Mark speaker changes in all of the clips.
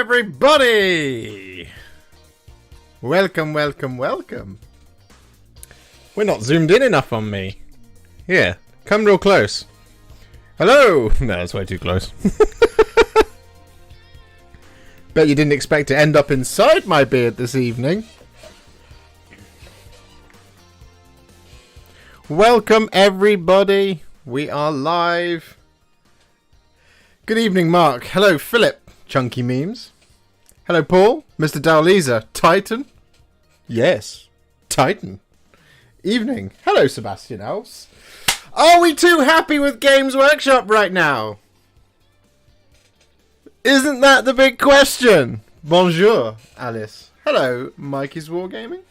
Speaker 1: everybody! Welcome, welcome, welcome. We're not zoomed in enough on me. Here, come real close. Hello! No, that's way too close. Bet you didn't expect to end up inside my beard this evening. Welcome, everybody. We are live. Good evening, Mark. Hello, Philip. Chunky Memes. Hello, Paul. Mr. Dowleza. Titan. Yes, Titan. Evening. Hello, Sebastian Else. Are we too happy with Games Workshop right now? Isn't that the big question? Bonjour, Alice. Hello, Mikey's Wargaming.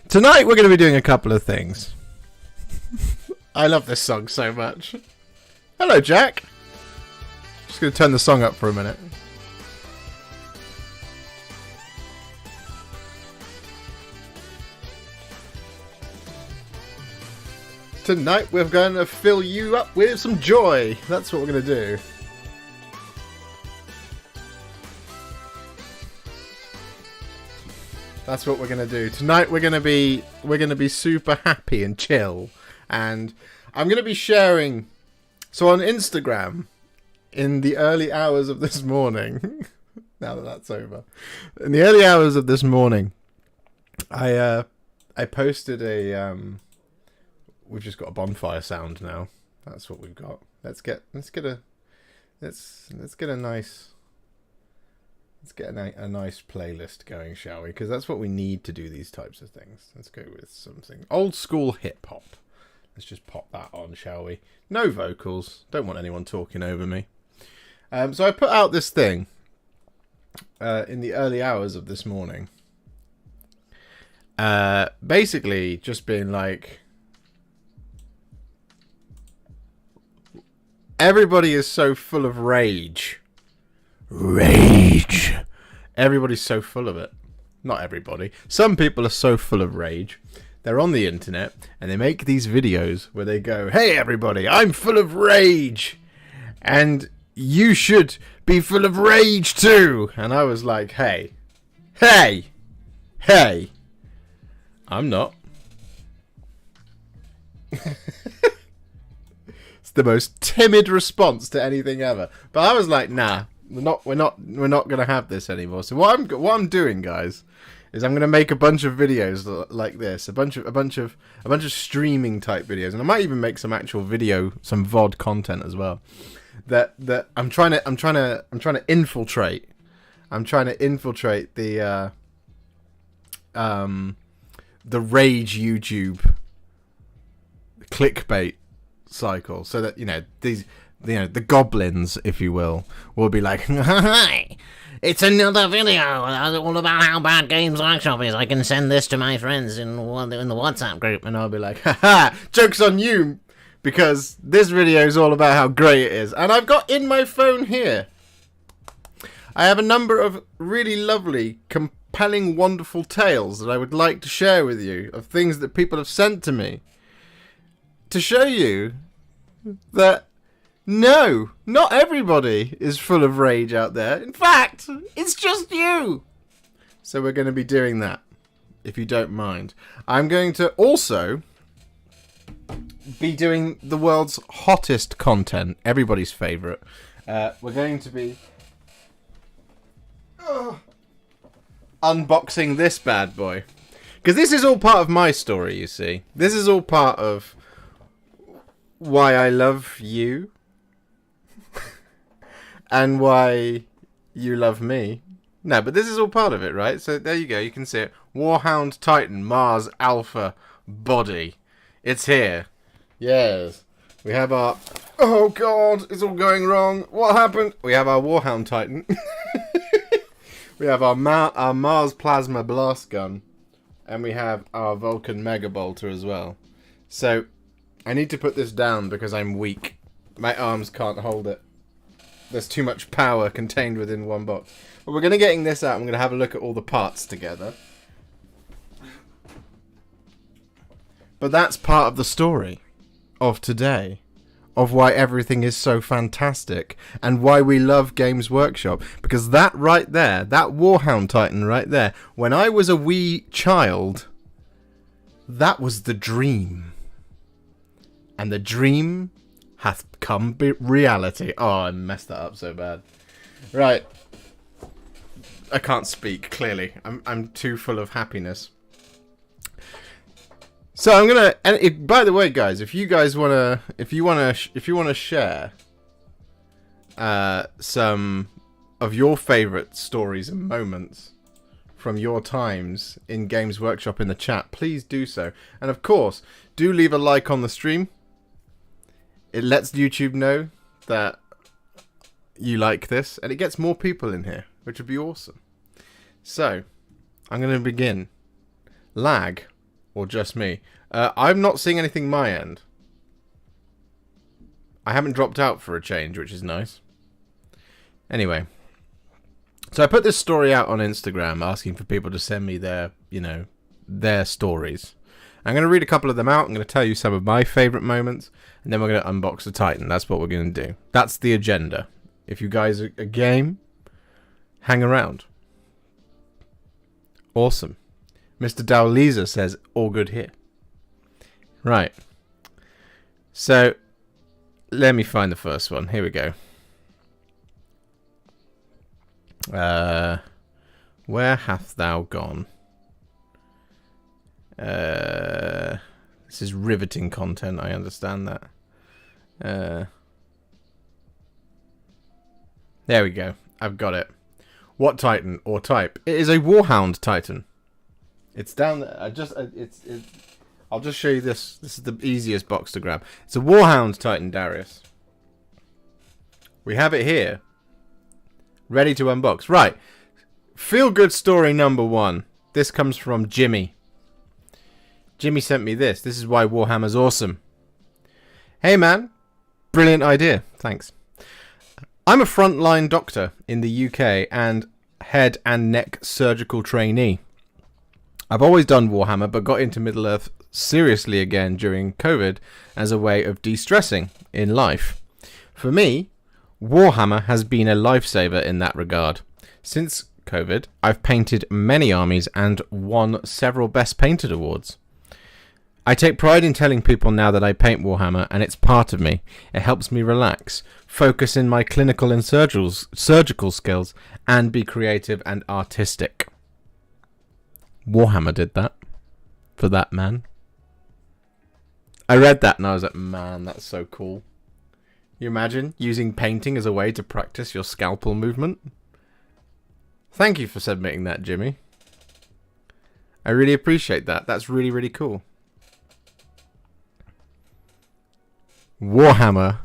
Speaker 1: Tonight we're going to be doing a couple of things. I love this song so much. Hello, Jack. Just going to turn the song up for a minute. Tonight we're going to fill you up with some joy. That's what we're going to do. That's what we're going to do. Tonight we're going to be super happy and chill. And I'm going to be sharing, so on Instagram, in the early hours of this morning, now that that's over, in the early hours of this morning, I posted a, we've just got a bonfire sound now. That's what we've got. Let's get a nice playlist going, shall we? Because that's what we need to do these types of things. Let's go with something old school hip hop. Let's just pop that on, shall we? No vocals. Don't want anyone talking over me. So I put out this thing in the early hours of this morning. Basically, just being like, everybody is so full of rage. Rage. Everybody's so full of it. Not everybody. Some people are so full of rage. They're on the internet and they make these videos where they go, "Hey everybody, I'm full of rage. And you should be full of rage too." And I was like, hey, I'm not. It's the most timid response to anything ever. But I was like, nah. We're not gonna have this anymore. So what I'm doing, guys, is I'm gonna make a bunch of videos like this, a bunch of streaming type videos, and I might even make some actual video, some VOD content as well. That I'm trying to infiltrate. I'm trying to infiltrate the rage YouTube clickbait cycle, so that the goblins, if you will be like, "Hi, it's another video all about how bad Games Workshop is. I can send this to my friends in the WhatsApp group." And I'll be like, "Haha, joke's on you, because this video is all about how great it is." And I've got in my phone here, I have a number of really lovely, compelling, wonderful tales that I would like to share with you, of things that people have sent to me, to show you that no, not everybody is full of rage out there. In fact, it's just you. So we're going to be doing that, if you don't mind. I'm going to also be doing the world's hottest content, everybody's favourite. We're going to be unboxing this bad boy. Because this is all part of my story, you see. This is all part of why I love you. And why you love me. No, but this is all part of it, right? So there you go, you can see it. Warhound Titan, Mars Alpha Body. It's here. Yes. We have our... Oh god, it's all going wrong. What happened? We have our Warhound Titan. We have our Mars Plasma Blast Gun. And we have our Vulcan Mega Bolter as well. So, I need to put this down because I'm weak. My arms can't hold it. There's too much power contained within one box. But we're going to getting this out. I'm going to have a look at all the parts together. But that's part of the story of today. of why everything is so fantastic and why we love Games Workshop. Because that right there, that Warhound Titan right there, when I was a wee child, that was the dream. And the dream hath come reality. Oh, I messed that up so bad. Right. I can't speak, clearly. I'm too full of happiness. So I'm gonna. And by the way, guys, if you wanna share some of your favourite stories and moments from your times in Games Workshop in the chat, please do so. And of course, do leave a like on the stream. It lets YouTube know that you like this, and it gets more people in here, which would be awesome. So I'm gonna begin. Lag. Or just me. I'm not seeing anything my end. I haven't dropped out for a change, which is nice. Anyway. So I put this story out on Instagram asking for people to send me their stories. I'm going to read a couple of them out. I'm going to tell you some of my favourite moments. And then we're going to unbox the Titan. That's what we're going to do. That's the agenda. If you guys are game, hang around. Awesome. Mr. Dowleza says, all good here. Right. So, let me find the first one. Here we go. Where hath thou gone? This is riveting content, I understand that. There we go. I've got it. What Titan or type? It is a Warhound Titan. It's down there. I'll just show you this. This is the easiest box to grab. It's a Warhound Titan, Darius. We have it here. Ready to unbox. Right. Feel good story number 1. This comes from Jimmy. Jimmy sent me this. This is why Warhammer's awesome. Hey man. Brilliant idea. Thanks. I'm a frontline doctor in the UK and head and neck surgical trainee. I've always done Warhammer, but got into Middle-earth seriously again during COVID as a way of de-stressing in life. For me, Warhammer has been a lifesaver in that regard. Since COVID, I've painted many armies and won several Best Painted awards. I take pride in telling people now that I paint Warhammer, and it's part of me. It helps me relax, focus in my clinical and surgical skills, and be creative and artistic. Warhammer did that for that man. I read that and I was like, man, that's so cool. You imagine using painting as a way to practice your scalpel movement? Thank you for submitting that, Jimmy. I really appreciate that. That's really, really cool. Warhammer.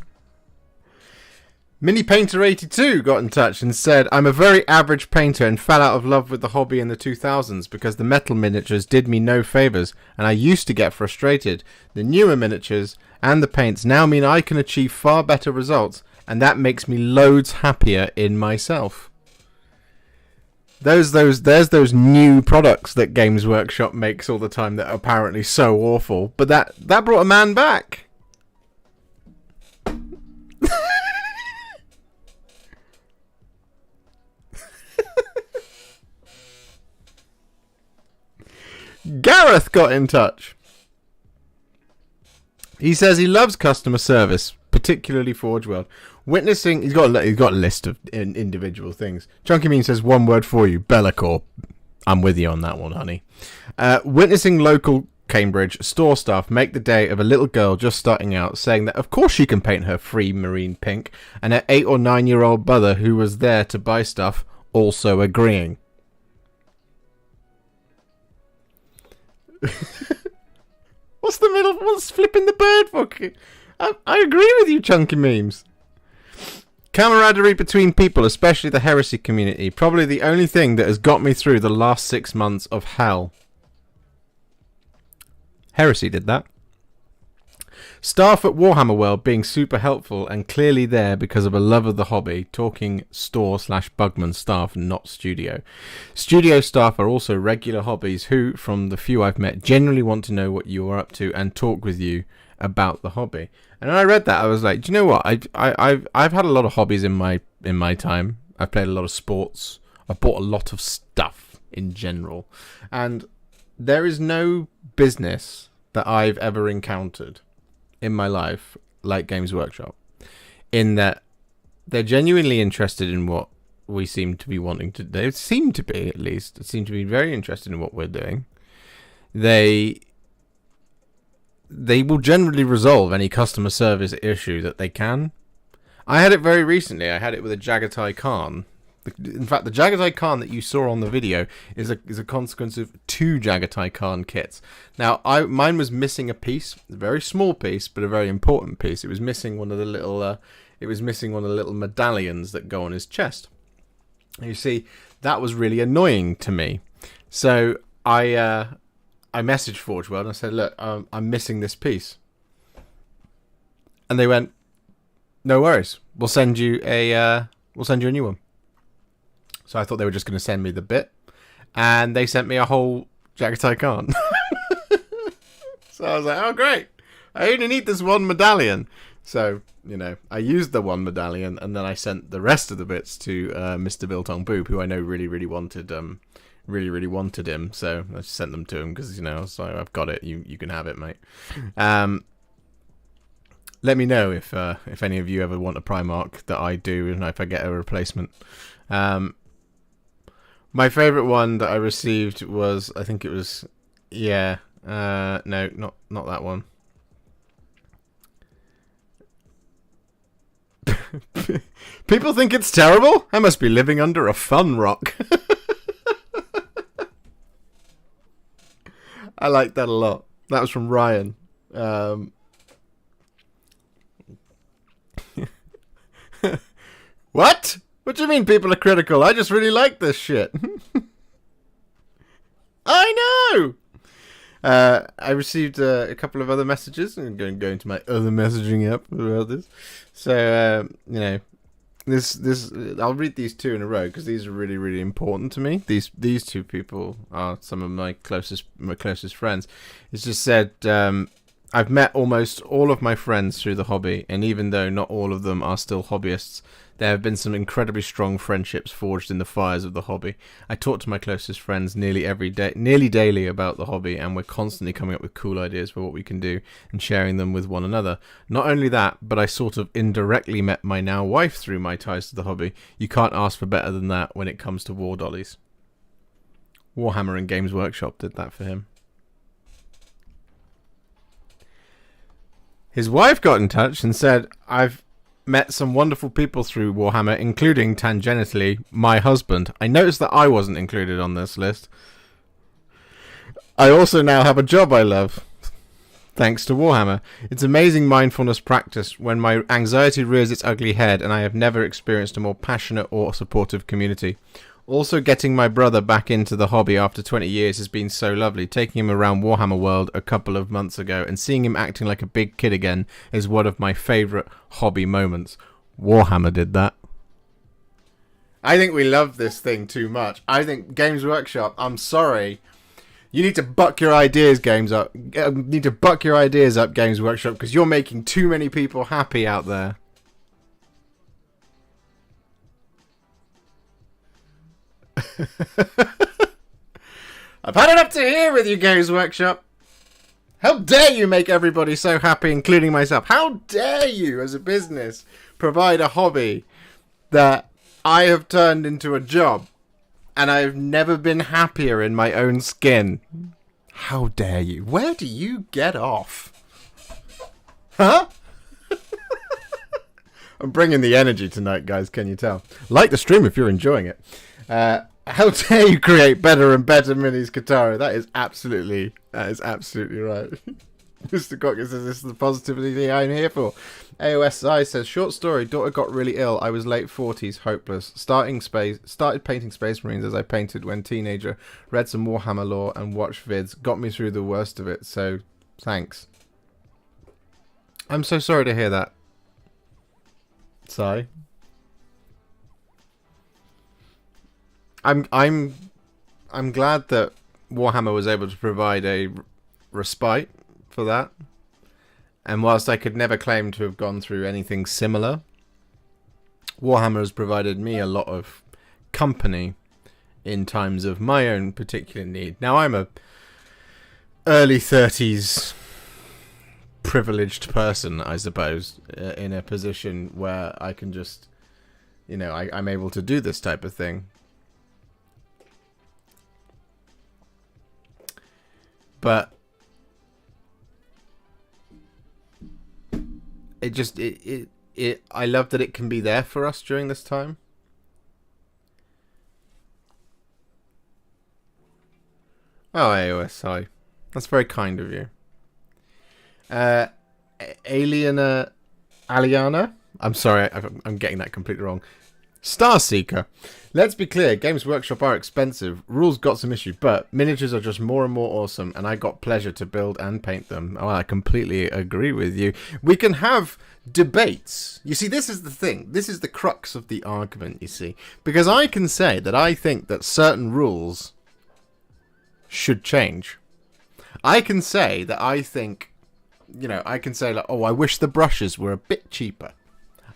Speaker 1: Mini Painter 82 got in touch and said, I'm a very average painter and fell out of love with the hobby in the 2000s because the metal miniatures did me no favours and I used to get frustrated. The newer miniatures and the paints now mean I can achieve far better results and that makes me loads happier in myself. There's those new products that Games Workshop makes all the time that are apparently so awful, but that brought a man back. Gareth got in touch. He says he loves customer service, particularly Forge World. Witnessing, he's got a list of individual things. Chunky Mean says one word for you, Bellacore. I'm with you on that one, honey. Witnessing local Cambridge store staff make the day of a little girl just starting out, saying that of course she can paint her free marine pink, and her 8 or 9-year-old brother who was there to buy stuff also agreeing. What's flipping the bird for? I agree with you, Chunky Memes. Camaraderie between people, especially the heresy community, probably the only thing that has got me through the last 6 months of hell. Heresy did that. Staff at Warhammer World being super helpful and clearly there because of a love of the hobby, talking store/Bugman staff, not studio. Studio staff are also regular hobbies who, from the few I've met, genuinely want to know what you are up to and talk with you about the hobby. And when I read that, I was like, do you know what? I've had a lot of hobbies in my time. I've played a lot of sports. I've bought a lot of stuff in general, and there is no business that I've ever encountered in my life like Games Workshop, in that they're genuinely interested in what we seem to be wanting to. They seem to be, at least, seem to be very interested in what we're doing. They will generally resolve any customer service issue that they can. I had it very recently. I had it with a Jagatai Khan. In fact, the Jagatai Khan that you saw on the video is a consequence of 2 Jagatai Khan kits. Now, mine was missing a piece, a very small piece, but a very important piece. It was missing one of the little medallions that go on his chest. You see, that was really annoying to me. So I messaged Forge World and I said, look, I'm missing this piece. And they went, no worries, we'll send you a new one. So I thought they were just going to send me the bit, and they sent me a whole Jagatai Khan. So I was like, oh great, I only need this one medallion. So, I used the one medallion, and then I sent the rest of the bits to Mr. Biltong Boop, who I know really wanted him. So I just sent them to him because, I was like, I've got it. You can have it, mate. Let me know if any of you ever want a Primarch that I do, and if I get a replacement. My favourite one that I received was, I think it was, no, not that one. People think it's terrible? I must be living under a fun rock. I like that a lot. That was from Ryan. What? What do you mean people are critical? I just really like this shit. I know! I received a couple of other messages. I'm going to go into my other messaging app about this. So, this I'll read these 2 in a row because these are really important to me. These 2 people are some of my closest friends. It's just said, I've met almost all of my friends through the hobby, and even though not all of them are still hobbyists, there have been some incredibly strong friendships forged in the fires of the hobby. I talk to my closest friends nearly daily about the hobby, and we're constantly coming up with cool ideas for what we can do and sharing them with one another. Not only that, but I sort of indirectly met my now wife through my ties to the hobby. You can't ask for better than that when it comes to war dollies. Warhammer and Games Workshop did that for him. His wife got in touch and said, I've met some wonderful people through Warhammer, including, tangentially, my husband. I noticed that I wasn't included on this list. I also now have a job I love, thanks to Warhammer. It's amazing mindfulness practice when my anxiety rears its ugly head, and I have never experienced a more passionate or supportive community. Also, getting my brother back into the hobby after 20 years has been so lovely. Taking him around Warhammer World a couple of months ago and seeing him acting like a big kid again is one of my favourite hobby moments. Warhammer did that. I think we love this thing too much. I think Games Workshop, I'm sorry. You need to buck your ideas, Games Workshop, because you're making too many people happy out there. I've had it up to here with you, Games Workshop. How dare you make everybody so happy, including myself? How dare you, as a business, provide a hobby that I have turned into a job, and I've never been happier in my own skin. How dare you? Where do you get off? Huh? I'm bringing the energy tonight, guys, can you tell? Like the stream if you're enjoying it. How dare you create better and better minis, Katara? That is absolutely right. Mr. Cocker says this is the positivity I'm here for. AOSI says, short story, daughter got really ill. I was late 40s, hopeless. Started painting Space Marines as I painted when teenager. Read some Warhammer lore and watched vids. Got me through the worst of it, so thanks. I'm so sorry to hear that. Sigh. I'm glad that Warhammer was able to provide a respite for that, And whilst I could never claim to have gone through anything similar, Warhammer has provided me a lot of company in times of my own particular need. Now, I'm a early 30s privileged person, I suppose, in a position where I can just, I'm able to do this type of thing. But I love that it can be there for us during this time. Oh, AOS, hi. That's very kind of you. Aliana, I'm sorry, I'm getting that completely wrong. Starseeker. Let's be clear, Games Workshop are expensive. Rules got some issues, but miniatures are just more and more awesome, and I got pleasure to build and paint them. Oh, I completely agree with you. We can have debates. You see, this is the thing. This is the crux of the argument, you see. Because I can say that I think that certain rules should change. I can say that I think, I can say, like, oh, I wish the brushes were a bit cheaper.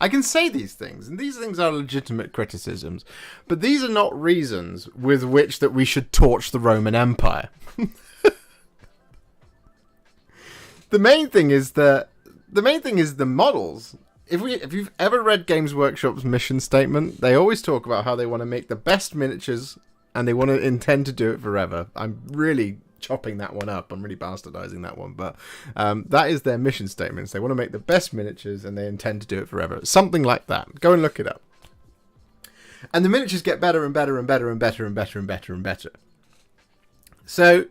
Speaker 1: I can say these things, and these things are legitimate criticisms, but these are not reasons with which that we should torch the Roman Empire. The main thing is the models. If you've ever read Games Workshop's mission statement, they always talk about how they want to make the best miniatures and they want to intend to do it forever. I'm really chopping that one up. I'm really bastardizing that one, but that is their mission statements. They want to make the best miniatures and they intend to do it forever. Something like that. Go and look it up. And the miniatures get better and better and better and better and better and better and better. So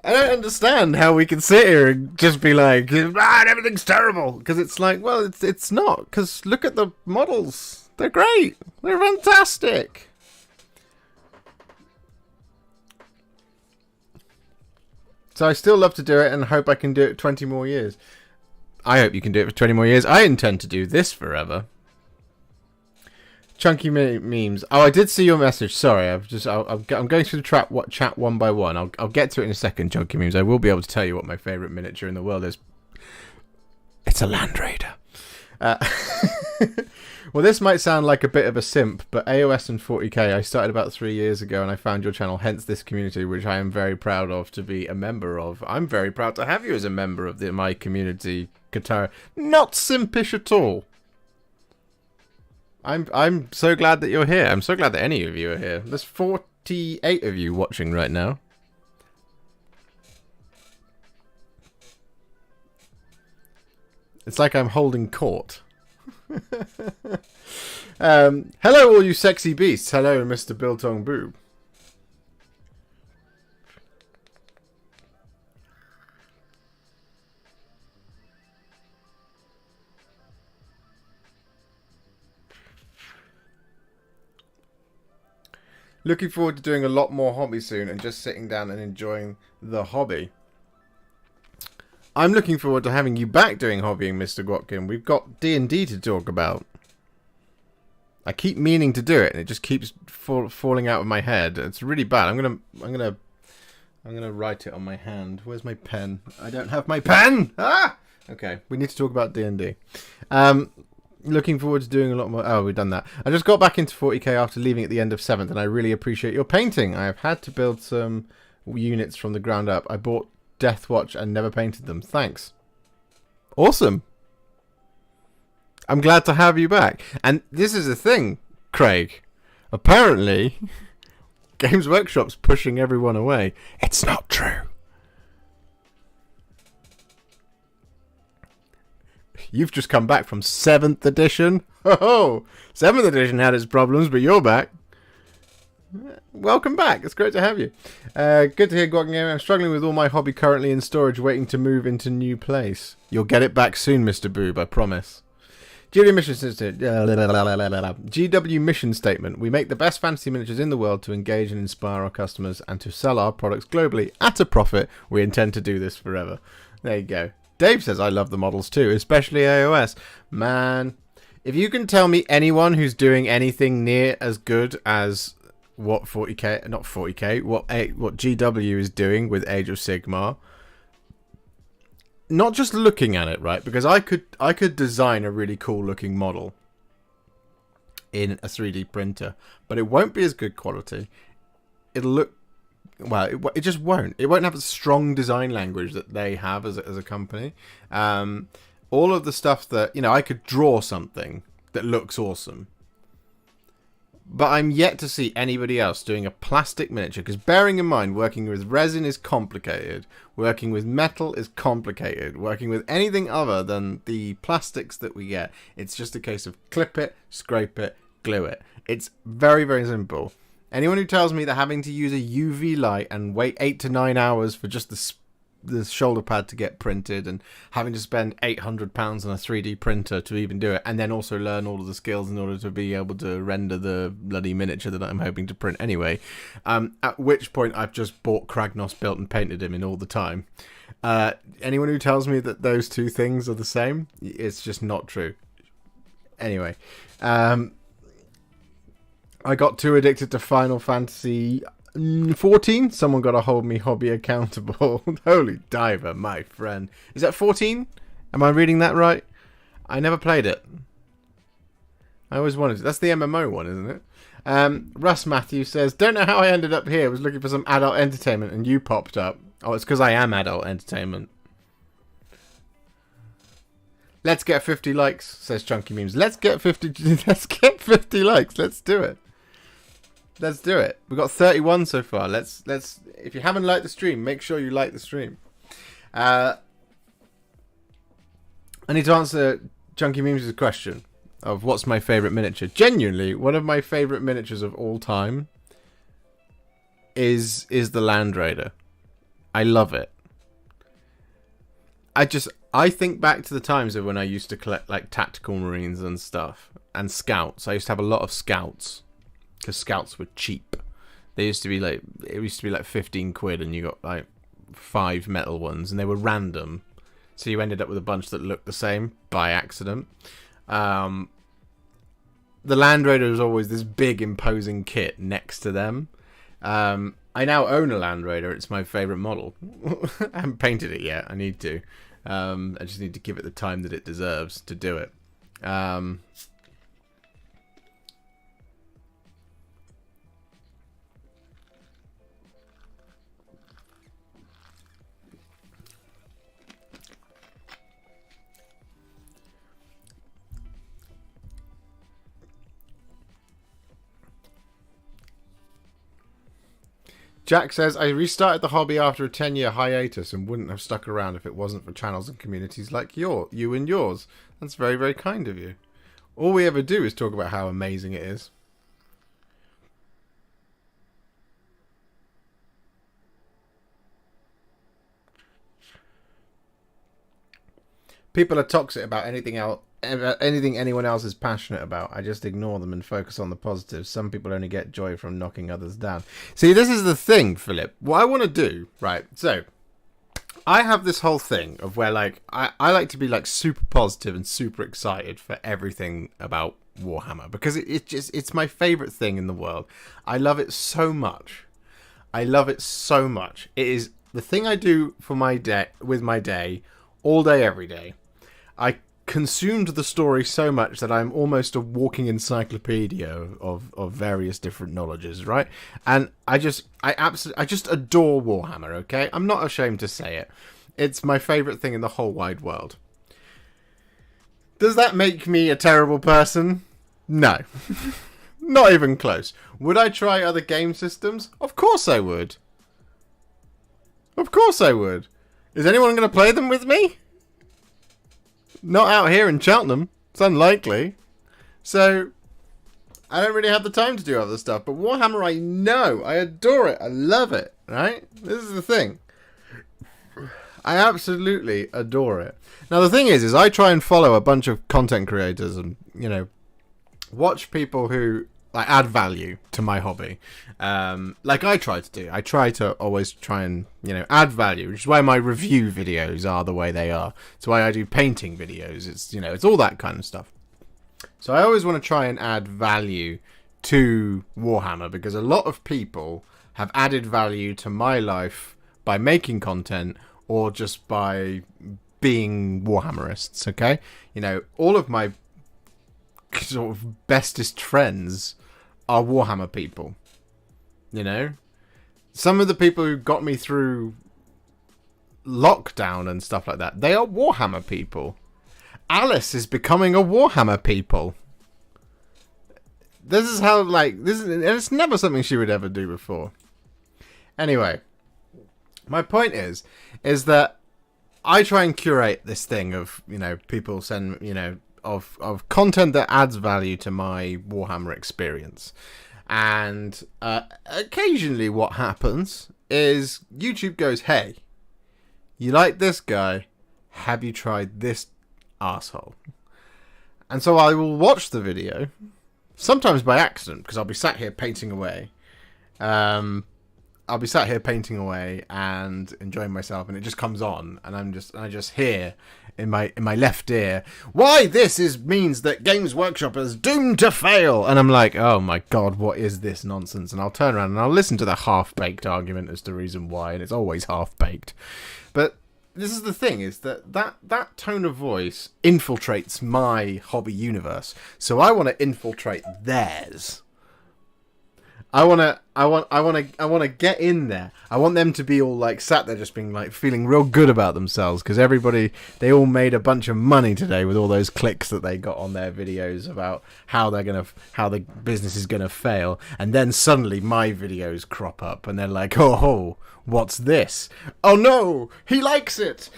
Speaker 1: I don't understand how we can sit here and just be like, everything's terrible. Because it's like, well, it's not. Because look at the models. They're great. They're fantastic. So I still love to do it and hope I can do it 20 more years. I hope you can do it for 20 more years. I intend to do this forever. Chunky memes. Oh, I did see your message. Sorry, I'm going through the chat one by one. I'll get to it in a second, Chunky memes. I will be able to tell you what my favourite miniature in the world is. It's a Land Raider. Well, this might sound like a bit of a simp, but AOS and 40k I started about 3 years ago, and I found your channel, hence this community, which I am very proud of to be a member of. I'm very proud to have you as a member of my community, Katara. Not simpish at all. I'm so glad that you're here. I'm so glad that any of you are here. There's 48 of you watching right now. It's like I'm holding court. Hello all you sexy beasts. Hello Mr. Biltong Boob. Looking forward to doing a lot more hobby soon and just sitting down and enjoying the hobby. I'm looking forward to having you back doing hobbying, Mr. Gwatkin. We've got D&D to talk about. I keep meaning to do it, and it just keeps falling out of my head. It's really bad. I'm gonna write it on my hand. Where's my pen? I don't have my pen. Ah. Okay, we need to talk about D&D. Looking forward to doing a lot more. Oh, we've done that. I just got back into 40k after leaving at the end of 7th, and I really appreciate your painting. I have had to build some units from the ground up. I bought Deathwatch and never painted them. Thanks. Awesome. I'm glad to have you back. And this is the thing, Craig. Apparently, Games Workshop's pushing everyone away. It's not true. You've just come back from 7th edition. Oh, 7th edition had its problems, but you're back. Welcome back. It's great to have you. Good to hear, Gwatkin Gaming. I'm struggling with all my hobby currently in storage, waiting to move into new place. You'll get it back soon, Mr. Boob, I promise. GW mission statement. We make the best fantasy miniatures in the world to engage and inspire our customers and to sell our products globally at a profit. We intend to do this forever. There you go. Dave says, I love the models too, especially AOS. Man, if you can tell me anyone who's doing anything near as good as what 40k, not 40k, what GW is doing with Age of Sigmar, not just looking at it, right? Because I could design a really cool looking model in a 3D printer, but it won't be as good quality. It'll look, well, it just won't. It won't have a strong design language that they have as a company. All of the stuff that, I could draw something that looks awesome, but I'm yet to see anybody else doing a plastic miniature, because bearing in mind, working with resin is complicated, working with metal is complicated, working with anything other than the plastics that we get, it's just a case of clip it, scrape it, glue it. It's very, very simple. Anyone who tells me that having to use a UV light and wait 8 to 9 hours for just the shoulder pad to get printed, and having to spend £800 on a 3D printer to even do it, and then also learn all of the skills in order to be able to render the bloody miniature that I'm hoping to print anyway, at which point I've just bought Kragnos, built and painted him in all the time. Anyone who tells me that those two things are the same, it's just not true. Anyway, I got too addicted to Final Fantasy 14. Someone got to hold me hobby accountable. Holy diver, my friend. Is that 14? Am I reading that right? I never played it. I always wanted to. That's the MMO one, isn't it? Russ Matthews says, don't know how I ended up here. I was looking for some adult entertainment and you popped up. Oh, it's because I am adult entertainment. Let's get 50 likes, says Chunky Memes. Let's get 50 likes. Let's do it. Let's do it. We've got 31 so far. Let's. If you haven't liked the stream, make sure you like the stream. I need to answer Chunky Memes' question of what's my favourite miniature. Genuinely, one of my favourite miniatures of all time is the Land Raider. I love it. I think back to the times of when I used to collect like tactical marines and stuff, and scouts. I used to have a lot of scouts, because scouts were cheap. It used to be like 15 quid, and you got like 5 metal ones, and they were random. So you ended up with a bunch that looked the same by accident. The Land Raider was always this big, imposing kit next to them. I now own a Land Raider. It's my favourite model. I haven't painted it yet. I need to. I just need to give it the time that it deserves to do it. Jack says, I restarted the hobby after a 10-year hiatus and wouldn't have stuck around if it wasn't for channels and communities like you and yours. That's very, very kind of you. All we ever do is talk about how amazing it is. People are toxic about anything anyone else is passionate about. I just ignore them and focus on the positives. Some people only get joy from knocking others down. See, this is the thing, Philip. What I want to do, right? So, I have this whole thing of where, like, I like to be, like, super positive and super excited for everything about Warhammer, because it's my favourite thing in the world. I love it so much. It is the thing I do for my day, with my day, all day, every day. I consumed the story so much that I'm almost a walking encyclopedia of various different knowledges, right? And I just adore Warhammer, okay? I'm not ashamed to say it. It's my favourite thing in the whole wide world. Does that make me a terrible person? No. Not even close. Would I try other game systems? Of course I would. Of course I would. Is anyone going to play them with me? Not out here in Cheltenham. It's unlikely. So, I don't really have the time to do other stuff. But Warhammer, I know. I adore it. I love it. Right? This is the thing. I absolutely adore it. Now, the thing is I try and follow a bunch of content creators and, watch people who like add value to my hobby. Like I try to do. I try to always try and, add value, which is why my review videos are the way they are. It's why I do painting videos. It's, it's all that kind of stuff. So I always want to try and add value to Warhammer, because a lot of people have added value to my life by making content or just by being Warhammerists, okay? You know, all of my sort of bestest friends are Warhammer people. You know? Some of the people who got me through lockdown and stuff like that, they are Warhammer people. Alice is becoming a Warhammer people. This is how, like, and it's never something she would ever do before. Anyway, my point is that I try and curate this thing of, you know, people send, you know, of content that adds value to my Warhammer experience. And occasionally what happens is YouTube goes, hey, you like this guy? Have you tried this asshole? And so I will watch the video, sometimes by accident, because I'll be sat here painting away. I'll be sat here painting away and enjoying myself, and it just comes on, and I just hear in my left ear, why means that Games Workshop is doomed to fail. And I'm like, oh my god, what is this nonsense? And I'll turn around and I'll listen to the half-baked argument as to the reason why, and it's always half-baked. But this is the thing, is that tone of voice infiltrates my hobby universe. So I want to infiltrate theirs. I want to get in there. I want them to be all like sat there just being like feeling real good about themselves, because they all made a bunch of money today with all those clicks that they got on their videos about how the business is gonna fail, and then suddenly my videos crop up and they're like, oh, what's this? Oh no, he likes it.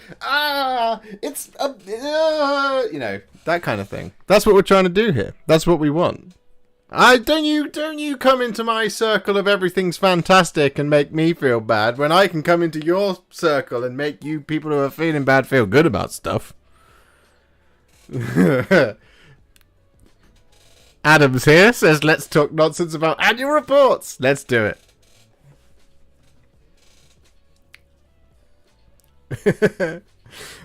Speaker 1: It's you know, that kind of thing. That's what we're trying to do here. That's what we want. Don't you come into my circle of everything's fantastic and make me feel bad, when I can come into your circle and make you people who are feeling bad feel good about stuff. Adams here says, let's talk nonsense about annual reports. Let's do it.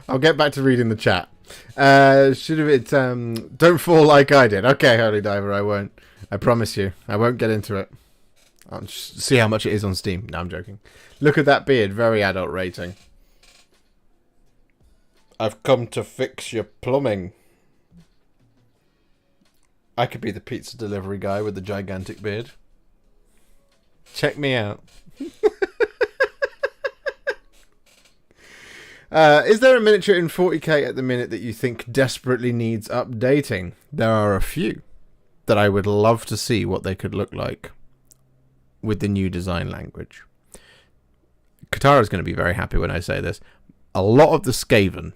Speaker 1: I'll get back to reading the chat. Don't fall like I did. Okay, Holy Diver, I won't. I promise you, I won't get into it. I'll just see how much it is on Steam. No, I'm joking. Look at that beard, very adult rating. I've come to fix your plumbing. I could be the pizza delivery guy with the gigantic beard. Check me out. Is there a miniature in 40k at the minute that you think desperately needs updating? There are a few that I would love to see what they could look like with the new design language. Katara's going to be very happy when I say this. A lot of the Skaven,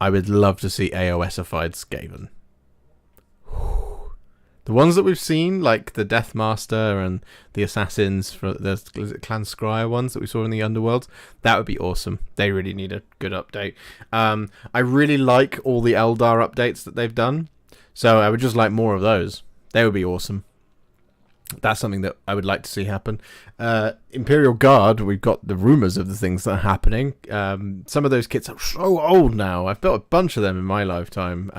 Speaker 1: I would love to see AOSified Skaven. The ones that we've seen, like the Deathmaster and the Assassins, for the Clan Scryer ones that we saw in the Underworlds, that would be awesome. They really need a good update. I really like all the Eldar updates that they've done, so I would just like more of those. They would be awesome. That's something that I would like to see happen. Imperial Guard, we've got the rumours of the things that are happening. Some of those kits are so old now. I've built a bunch of them in my lifetime.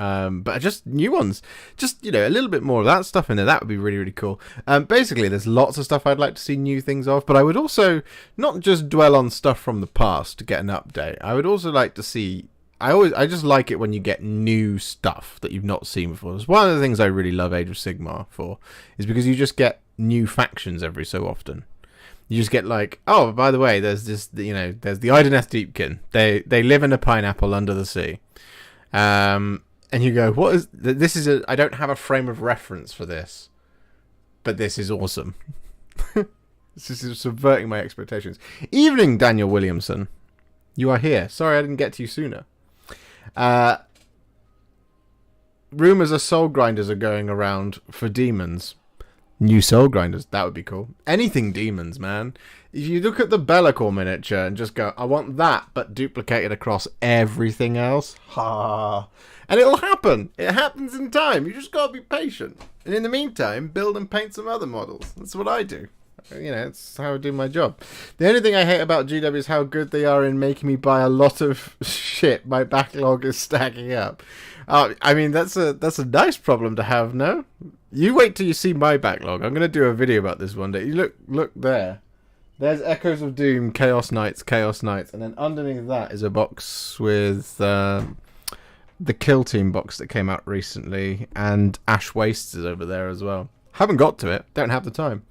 Speaker 1: But just new ones. Just, you know, a little bit more of that stuff in there. That would be really, really cool. Basically, there's lots of stuff I'd like to see new things of. But I would also not just dwell on stuff from the past to get an update. I would also like to see... I just like it when you get new stuff that you've not seen before. It's one of the things I really love Age of Sigmar for, is because you just get new factions every so often. You just get like, oh, by the way, there's this, you know, there's the Ideneth Deepkin. They live in a pineapple under the sea. And you go, what is this? I don't have a frame of reference for this, but this is awesome. This is subverting my expectations. Evening, Daniel Williamson. You are here. Sorry I didn't get to you sooner. Rumours of soul grinders are going around for demons. New soul grinders, that would be cool. Anything demons, man. If you look at the Be'lakor miniature and just go, I want that, but duplicated across everything else. Ha! And it'll happen. It happens in time. You just gotta be patient. And in the meantime, build and paint some other models. That's what I do. You know, it's how I do my job. The only thing I hate about GW is how good they are in making me buy a lot of shit. My backlog is stacking up. I mean, that's a nice problem to have, no? You wait till you see my backlog. I'm going to do a video about this one day. You look there. There's Echoes of Doom, Chaos Knights, and then underneath that is a box with the Kill Team box that came out recently, and Ash Wastes is over there as well. Haven't got to it, don't have the time.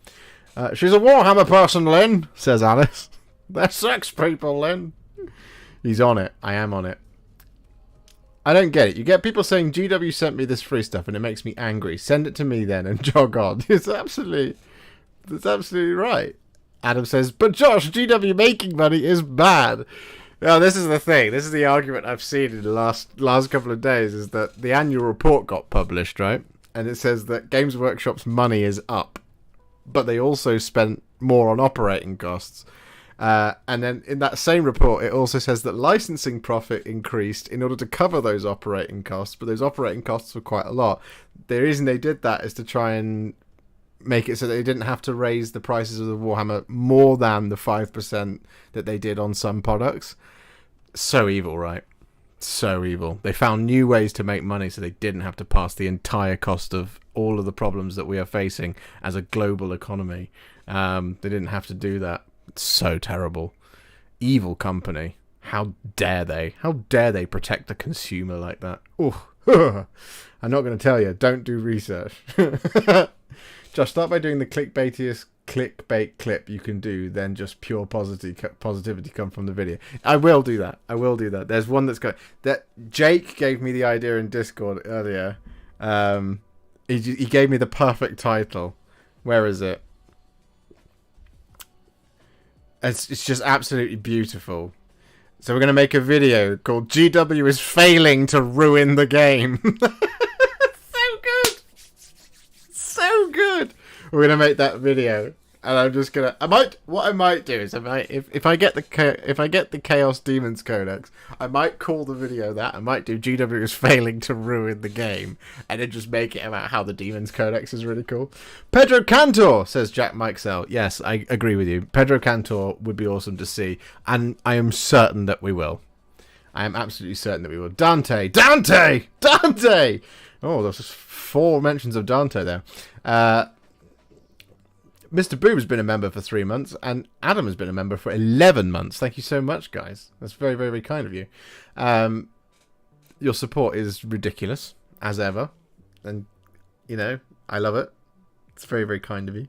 Speaker 1: She's a Warhammer person, Lynn, says Alice. They're sex people, Lynn. He's on it. I am on it. I don't get it. You get people saying, GW sent me this free stuff and it makes me angry. Send it to me then and jog on. That's absolutely right. Adam says, but Josh, GW making money is bad. Now, this is the thing. This is the argument I've seen in the last couple of days, is that the annual report got published, right? And it says that Games Workshop's money is up, but they also spent more on operating costs. And then in that same report, it also says that licensing profit increased in order to cover those operating costs, but those operating costs were quite a lot. The reason they did that is to try and make it so that they didn't have to raise the prices of the Warhammer more than the 5% that they did on some products. So evil, right? So evil. They found new ways to make money so they didn't have to pass the entire cost of all of the problems that we are facing as a global economy. They didn't have to do that. It's so terrible. Evil company. How dare they? How dare they protect the consumer like that? Oh, I'm not going to tell you. Don't do research. Just start by doing the clickbaitiest clickbait clip you can do, then just pure positivity come from the video. I will do that. There's one that's got that. Jake gave me the idea in Discord earlier. He gave me the perfect title. Where is it? It's just absolutely beautiful. So we're going to make a video called GW is failing to ruin the game. So good. We're going to make that video. And I'm just going to... What I might do is, if I get the Chaos Demons Codex, I might call the video that. I might do GW is failing to ruin the game. And then just make it about how the Demons Codex is really cool. Pedro Cantor, says Jack Mikesell. Yes, I agree with you. Pedro Cantor would be awesome to see. And I am certain that we will. I am absolutely certain that we will. Dante! Oh, there's just 4 mentions of Dante there. Mr. Boom has been a member for 3 months, and Adam has been a member for 11 months. Thank you so much, guys. That's very, very, very kind of you. Your support is ridiculous, as ever. And, you know, I love it. It's very, very kind of you.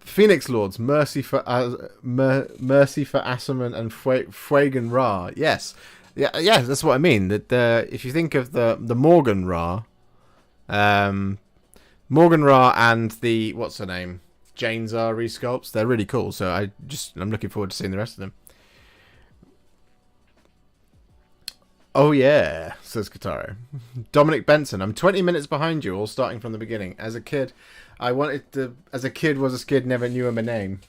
Speaker 1: Phoenix Lords, Mercy for Asserman and Fuegan Ra. Yes. Yeah, that's what I mean. That if you think of the Morgan Ra, Morgan Ra and the, what's her name? Jane Zar resculpts, they're really cool, so I'm looking forward to seeing the rest of them. Oh yeah, says Kataro. Dominic Benson, I'm 20 minutes behind you, all starting from the beginning. As a kid, was a skid, never knew my name.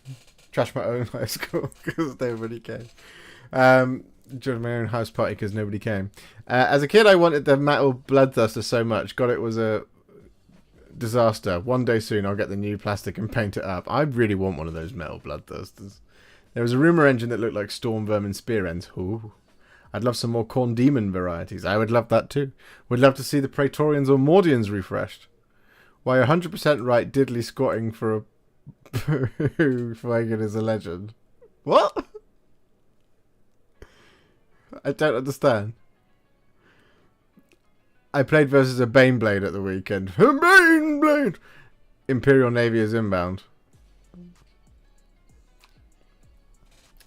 Speaker 1: Trashed my own high school because nobody came. Joined my own house party because nobody came. As a kid, I wanted the metal bloodthirster so much. God, it was a disaster. One day soon I'll get the new plastic and paint it up. I really want one of those metal bloodthirsters. There was a rumour engine that looked like storm vermin spear ends. Ooh. I'd love some more corn demon varieties. I would love that too. Would love to see the Praetorians or Mordians refreshed. Why, 100% right, diddly squatting for a Flagon is a legend. What? I don't understand. I played versus a Baneblade at the weekend. A Baneblade! Imperial Navy is inbound.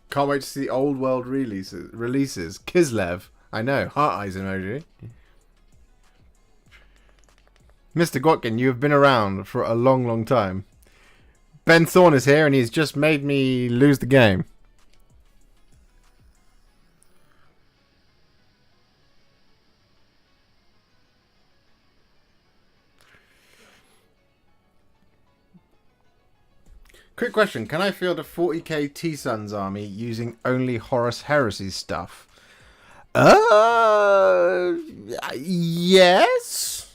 Speaker 1: Can't wait to see old world releases. Kislev. I know. Heart eyes emoji. Mr. Gwatkin, you have been around for a long, long time. Ben Thorne is here and he's just made me lose the game. Quick question. Can I field a 40k T-Suns army using only Horus Heresy stuff? Yes.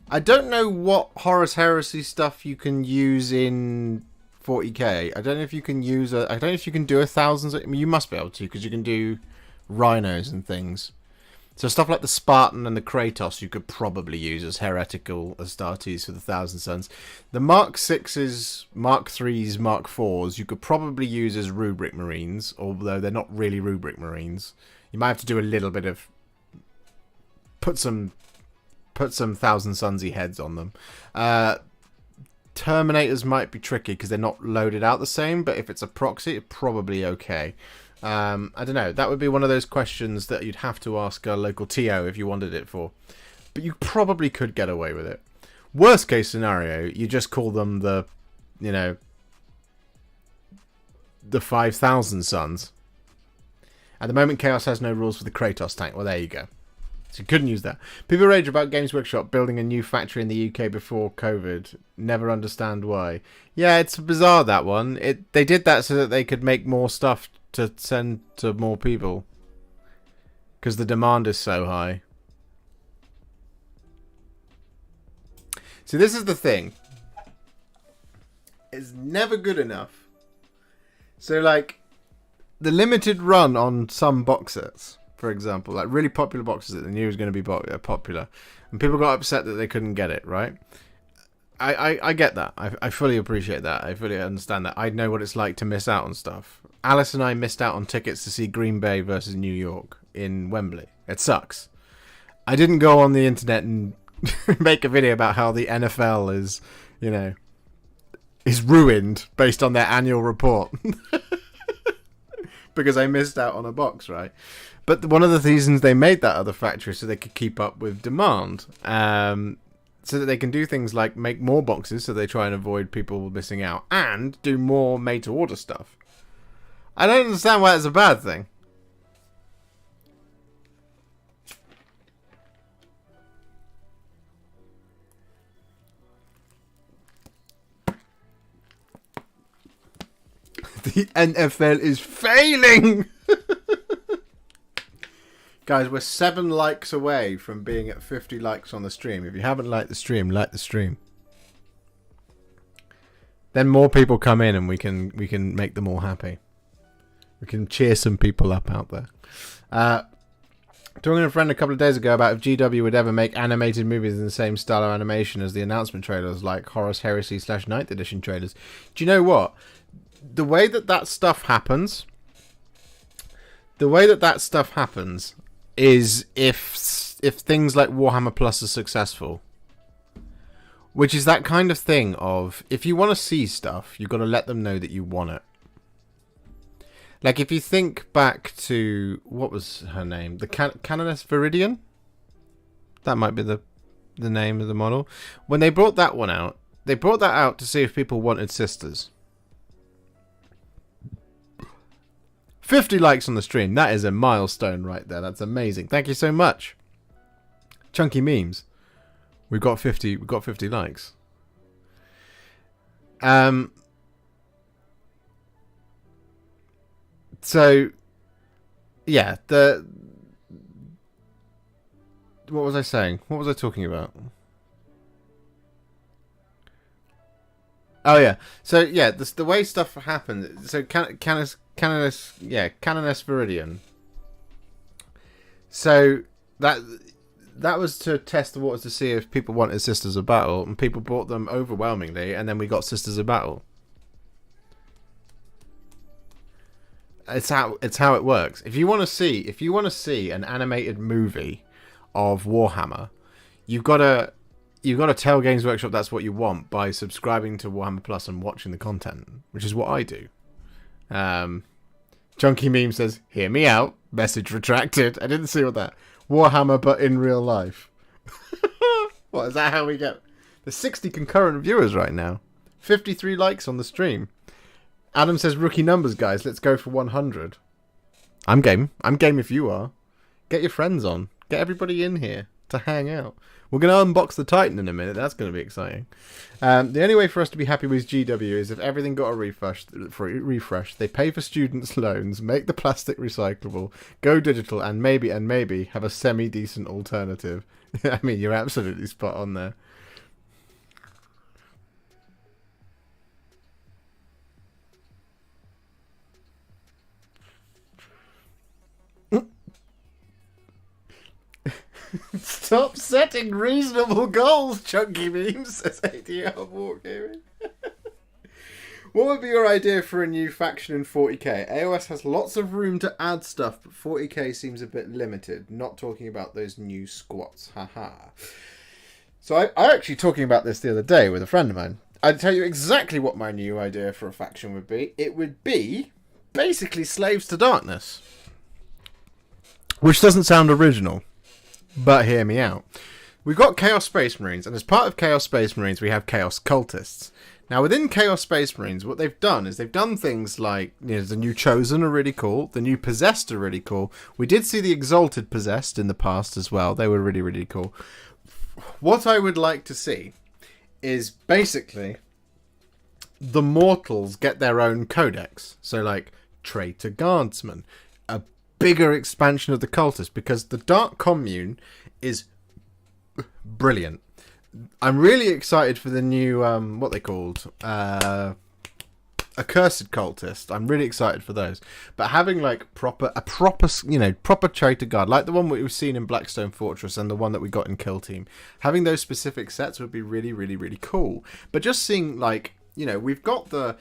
Speaker 1: I don't know what Horus Heresy stuff you can use in 40k. I don't know if you can use I don't know if you can do 1,000. I mean, you must be able to because you can do rhinos and things. So stuff like the Spartan and the Kratos you could probably use as heretical Astartes for the Thousand Sons. The Mark 6s, Mark 3s, Mark 4s you could probably use as Rubric Marines, although they're not really Rubric Marines. You might have to do a little bit of... Put some Thousand Sonsy heads on them. Terminators might be tricky because they're not loaded out the same, but if it's a proxy, it's probably okay. I don't know. That would be one of those questions that you'd have to ask a local TO if you wanted it for. But you probably could get away with it. Worst case scenario, you just call them the 5,000 Sons. At the moment, Chaos has no rules for the Kratos tank. Well, there you go. So you couldn't use that. People rage about Games Workshop building a new factory in the UK before COVID. Never understand why. Yeah, it's bizarre, that one. They did that so that they could make more stuff to send to more people. Because the demand is so high. See, this is the thing. It's never good enough. So, like, the limited run on some box sets, for example, like really popular boxes that they knew was going to be popular, and people got upset that they couldn't get it, right? I get that. I fully appreciate that. I fully understand that. I know what it's like to miss out on stuff. Alice and I missed out on tickets to see Green Bay versus New York in Wembley. It sucks. I didn't go on the internet and make a video about how the NFL is, is ruined based on their annual report. Because I missed out on a box, right? But one of the reasons they made that other factory so they could keep up with demand. So that they can do things like make more boxes so they try and avoid people missing out. And do more made-to-order stuff. I don't understand why it's a bad thing. The NFL is failing! Guys, we're 7 likes away from being at 50 likes on the stream. If you haven't liked the stream, like the stream. Then more people come in and we can make them all happy. We can cheer some people up out there. Talking to a friend a couple of days ago about if GW would ever make animated movies in the same style of animation as the announcement trailers, like Horus Heresy / 9th edition trailers. Do you know what? The way that stuff happens... is if things like Warhammer Plus are successful. Which is that kind of thing of, if you want to see stuff, you've got to let them know that you want it. Like, if you think back to, what was her name? The Canoness Viridian? That might be the name of the model. When they brought that one out, they brought that out to see if people wanted sisters. 50 likes on the stream. That is a milestone right there. That's amazing. Thank you so much. Chunky memes. We've got 50 likes. So yeah, what was I saying? What was I talking about? Oh yeah. So yeah, the way stuff happens. So Canoness Viridian. So that was to test the waters to see if people wanted Sisters of Battle, and people bought them overwhelmingly, and then we got Sisters of Battle. It's how it works. If you want to see an animated movie of Warhammer, you've got to tell Games Workshop that's what you want by subscribing to Warhammer Plus and watching the content, which is what I do. Chunky Meme says, "Hear me out. Message retracted." I didn't see what that. Warhammer, but in real life. What, is that how we get? There's 60 concurrent viewers right now. 53 likes on the stream. Adam says, "Rookie numbers, guys. Let's go for 100." I'm game. I'm game if you are. Get your friends on. Get everybody in here to hang out. We're going to unbox the Titan in a minute. That's going to be exciting. The only way for us to be happy with GW is if everything got a refresh. They pay for students' loans, make the plastic recyclable, go digital, and maybe have a semi-decent alternative. I mean, you're absolutely spot on there. Stop setting reasonable goals, Chunky Beams, says ADL Wargaming. What would be your idea for a new faction in 40k? AOS has lots of room to add stuff, but 40k seems a bit limited. Not talking about those new squats. Haha. So I actually talking about this the other day with a friend of mine. I'd tell you exactly what my new idea for a faction would be. It would be basically Slaves to Darkness. Which doesn't sound original, but hear me out. We've got Chaos Space Marines, and as part of Chaos Space Marines, we have Chaos Cultists. Now, within Chaos Space Marines, what they've done is they've done things like, you know, the new Chosen are really cool, the new Possessed are really cool. We did see the Exalted Possessed in the past as well. They were really, really cool. What I would like to see is basically the Mortals get their own codex. So, like, Traitor Guardsmen, a bigger expansion of the Cultists, because the Dark Commune is brilliant. I'm really excited for the new, what they called, Accursed Cultist. I'm really excited for those. But having like a proper, you know, proper traitor guard, like the one we've seen in Blackstone Fortress and the one that we got in Kill Team, having those specific sets would be really, really, really cool. But just seeing like, you know, we've got a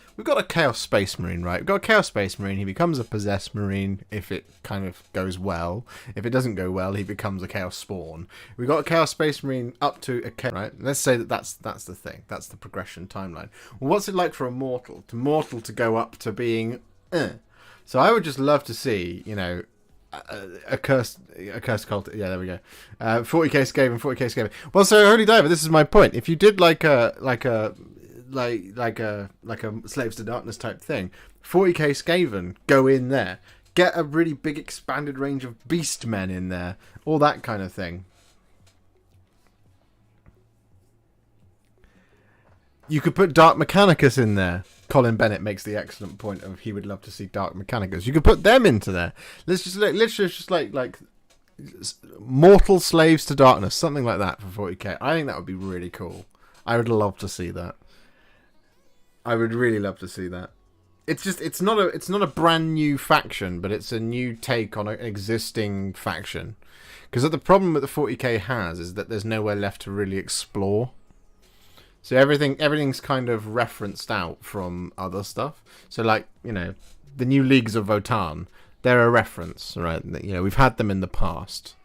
Speaker 1: Chaos Space Marine, right? We've got a Chaos Space Marine. He becomes a Possessed Marine if it kind of goes well. If it doesn't go well, he becomes a Chaos Spawn. We've got a Chaos Space Marine up to a Chaos, right? Let's say that's the thing. That's the progression timeline. Well, what's it like for a Mortal? To go up to being... So I would just love to see, you know, a cursed cult. Yeah, there we go. 40k Skaven, 40k Skaven. Well, so Holy Diver, this is my point. If you did like a Slaves to Darkness type thing, 40k Skaven, go in there, get a really big expanded range of beast men in there, all that kind of thing. You could put Dark Mechanicus in there. Colin Bennett makes the excellent point of he would love to see Dark Mechanicus. You could put them into there. Let's just literally just like Mortal Slaves to Darkness, something like that for 40k. I think that would be really cool. I would love to see that. I would really love to see that. It's not a brand new faction, but it's a new take on an existing faction. Because the problem that the 40k has is that there's nowhere left to really explore. So everything's kind of referenced out from other stuff. So like, you know, the new Leagues of Votann, they're a reference, right? You know, we've had them in the past,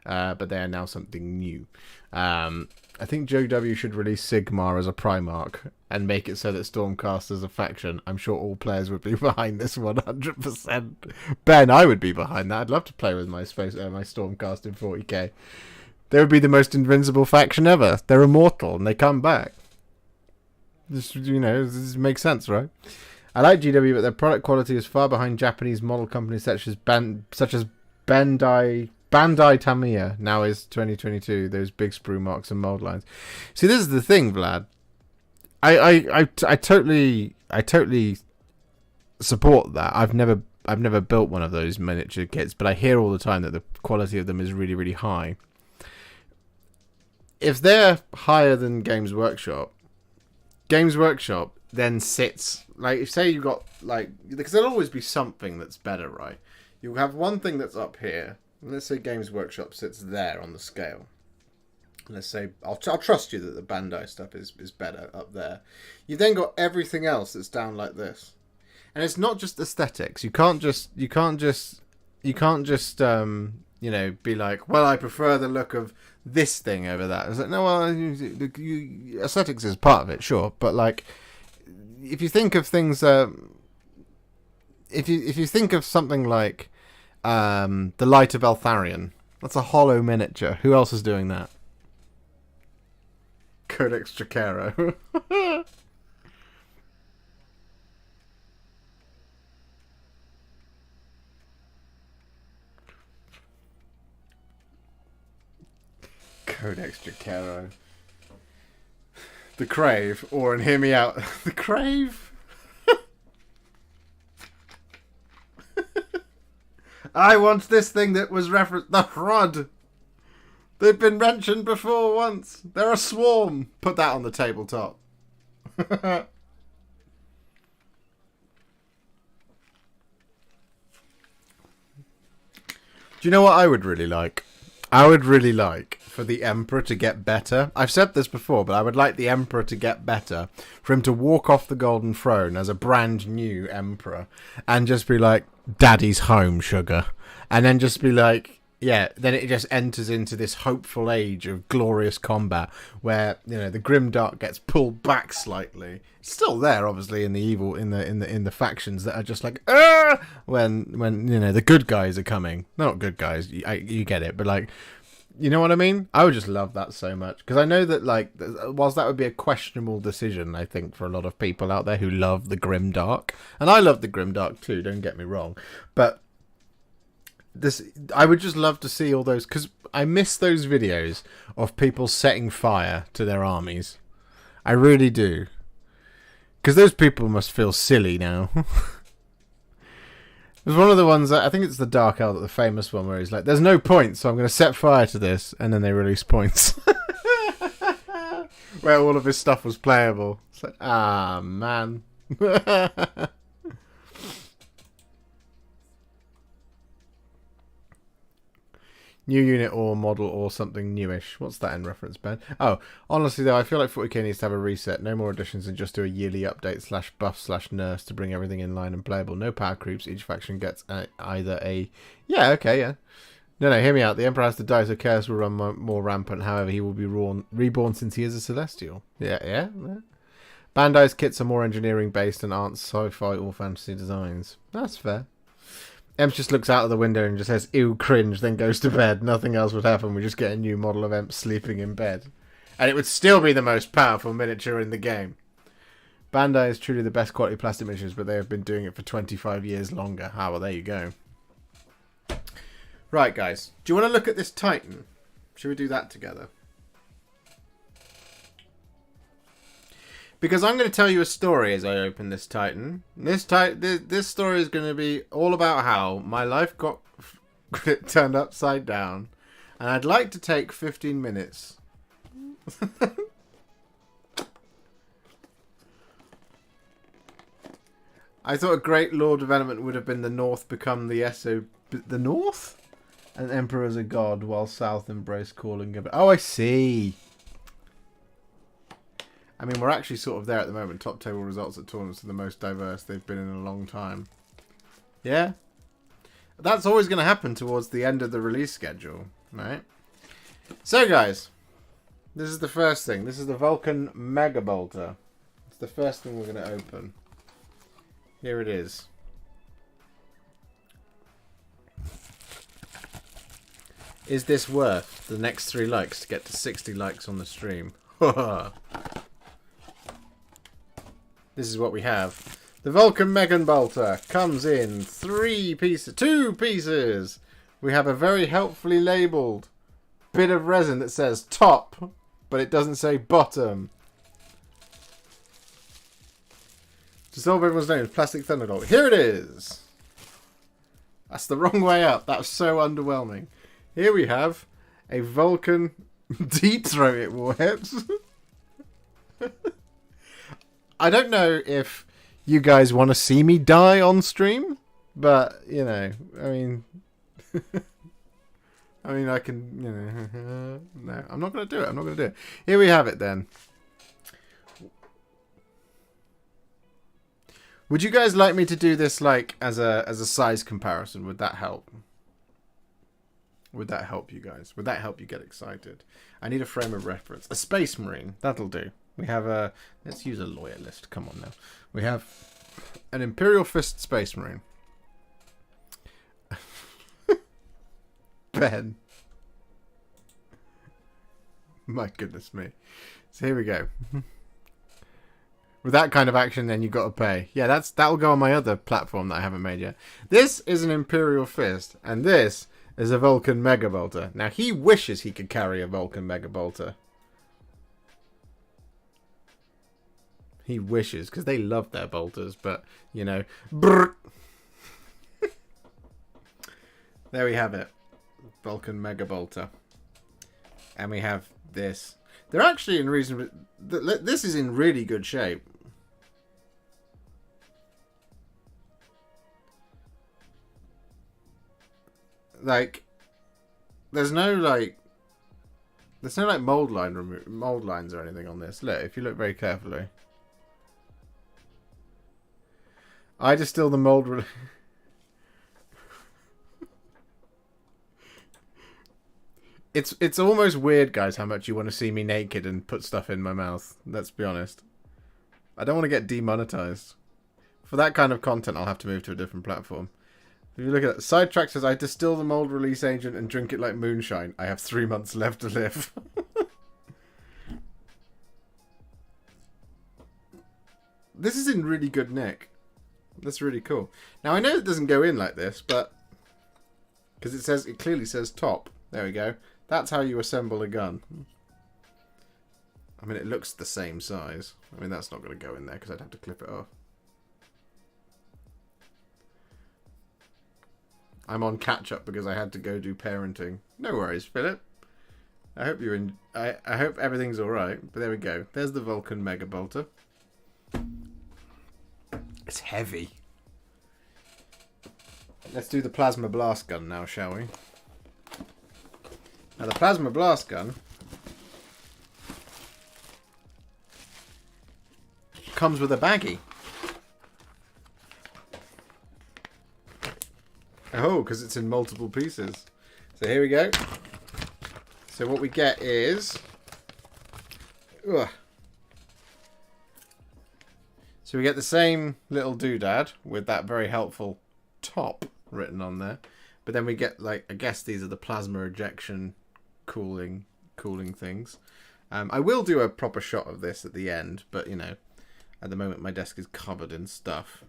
Speaker 1: but they are now something new. I think Joe W should release Sigmar as a Primarch and make it so that Stormcasters a faction. I'm sure all players would be behind this 100%. Ben, I would be behind that. I'd love to play with my Stormcast in 40k. They would be the most invincible faction ever. They're immortal and they come back. This, you know, this makes sense, right? I like GW, but their product quality is far behind Japanese model companies such as Bandai Tamiya. Now is 2022. Those big sprue marks and mold lines. See, this is the thing, Vlad. I totally support that. I've never built one of those miniature kits, but I hear all the time that the quality of them is really, really high. If they're higher than Games Workshop then sits, like, if say you got, like, because there'll always be something that's better, right? You'll have one thing that's up here. Let's say Games Workshop sits there on the scale. Let's say, I'll trust you that the Bandai stuff is better up there. You've then got everything else that's down like this. And it's not just aesthetics. You can't just you know, be like, well, I prefer the look of this thing over that. It's like, no, well, aesthetics is part of it, sure, but like, if you think of things, if you think of something like the Light of Eltharion, that's a hollow miniature. Who else is doing that? Codex Dracaro. Codex Dracaro. The Crave, or, and hear me out, the Crave. I want this thing that was referenced, the Hrod. They've been mentioned before once. They're a swarm. Put that on the tabletop. Do you know what I would really like? I would really like for the Emperor to get better. I've said this before, but I would like the Emperor to get better. For him to walk off the Golden Throne as a brand new Emperor and just be like, Daddy's home, sugar. And then just be like, yeah, then it just enters into this hopeful age of glorious combat where, you know, the Grimdark gets pulled back slightly. It's still there, obviously, in the evil, in the factions that are just like, when you know, the good guys are coming. Not good guys, you get it, but like, you know what I mean? I would just love that so much. Because I know that, like, whilst that would be a questionable decision, I think, for a lot of people out there who love the Grimdark. And I love the Grimdark too, don't get me wrong. But this, I would just love to see all those, because I miss those videos of people setting fire to their armies. I really do. Because those people must feel silly now. There's one of the ones that, I think it's the Dark Elder, the famous one, where he's like, there's no points, so I'm going to set fire to this, and then they release points. Where all of his stuff was playable. It's like, ah, man. New unit or model or something newish. What's that in reference, Ben? Oh, honestly though, I feel like 40k needs to have a reset. No more additions and just do a yearly update / buff / nerfs to bring everything in line and playable. No power creeps. Each faction gets either a... Yeah, okay, yeah. No, hear me out. The Emperor has to die so Chaos will run more rampant. However, he will be reborn since he is a Celestial. Yeah. Bandai's kits are more engineering based and aren't sci-fi or fantasy designs. That's fair. Emp just looks out of the window and just says, ew, cringe, then goes to bed. Nothing else would happen. We just get a new model of Emp sleeping in bed. And it would still be the most powerful miniature in the game. Bandai is truly the best quality plastic miniatures, but they have been doing it for 25 years longer. Ah, well, there you go. Right, guys. Do you want to look at this Titan? Should we do that together? Because I'm going to tell you a story as I open this Titan. This story is going to be all about how my life got turned upside down. And I'd like to take 15 minutes. I thought a great lore development would have been the North become the The North? And Emperor as a god, while South embraced calling of it. Oh, I see. I mean, we're actually sort of there at the moment. Top table results at tournaments are the most diverse they've been in a long time. Yeah? That's always going to happen towards the end of the release schedule, right? So, guys, this is the first thing. This is the Vulcan Mega Bolter. It's the first thing we're going to open. Here it is. Is this worth the next 3 likes to get to 60 likes on the stream? This is what we have. The Vulcan Mega Bolter comes in 2 pieces. We have a very helpfully labelled bit of resin that says top, but it doesn't say bottom. To solve everyone's names, Plastic Thunderbolt. Here it is. That's the wrong way up. That was so underwhelming. Here we have a Vulcan Deep Throat Warhips. I don't know if you guys want to see me die on stream, but, you know, I mean... I can, you know... No, I'm not going to do it. I'm not going to do it. Here we have it, then. Would you guys like me to do this, like, as a size comparison? Would that help? Would that help you guys? Would that help you get excited? I need a frame of reference. A Space Marine. That'll do. We have a... Let's use a lawyer list. Come on now. We have an Imperial Fist Space Marine. Ben. My goodness me. So here we go. With that kind of action, then you've got to pay. Yeah, that'll go on my other platform that I haven't made yet. This is an Imperial Fist. And this is a Vulcan Mega Bolter. Now, he wishes he could carry a Vulcan Mega Bolter. He wishes, because they love their bolters, but, you know. Brrr. There we have it. Vulcan Mega Bolter. And we have this. They're actually in reasonable... This is in really good shape. Like, there's no like mold lines or anything on this. Look, if you look very carefully, I distill the mold. It's almost weird, guys, how much you want to see me naked and put stuff in my mouth. Let's be honest. I don't want to get demonetized. For that kind of content, I'll have to move to a different platform. If you look at it, Sidetrack says, I distill the mold release agent and drink it like moonshine. I have 3 months left to live. This is in really good nick. That's really cool. Now, I know it doesn't go in like this, but... because it clearly says top. There we go. That's how you assemble a gun. I mean, it looks the same size. I mean, that's not going to go in there because I'd have to clip it off. I'm on catch-up because I had to go do parenting. No worries, Philip. I hope you're in. I hope everything's all right. But there we go. There's the Vulcan Mega Bolter. It's heavy. Let's do the Plasma Blast Gun now, shall we? Now, the Plasma Blast Gun comes with a baggie. Oh, because it's in multiple pieces. So here we go. So what we get is... ugh. So we get the same little doodad with that very helpful top written on there. But then we get, like, I guess these are the plasma ejection cooling things. I will do a proper shot of this at the end, but, you know, at the moment my desk is covered in stuff.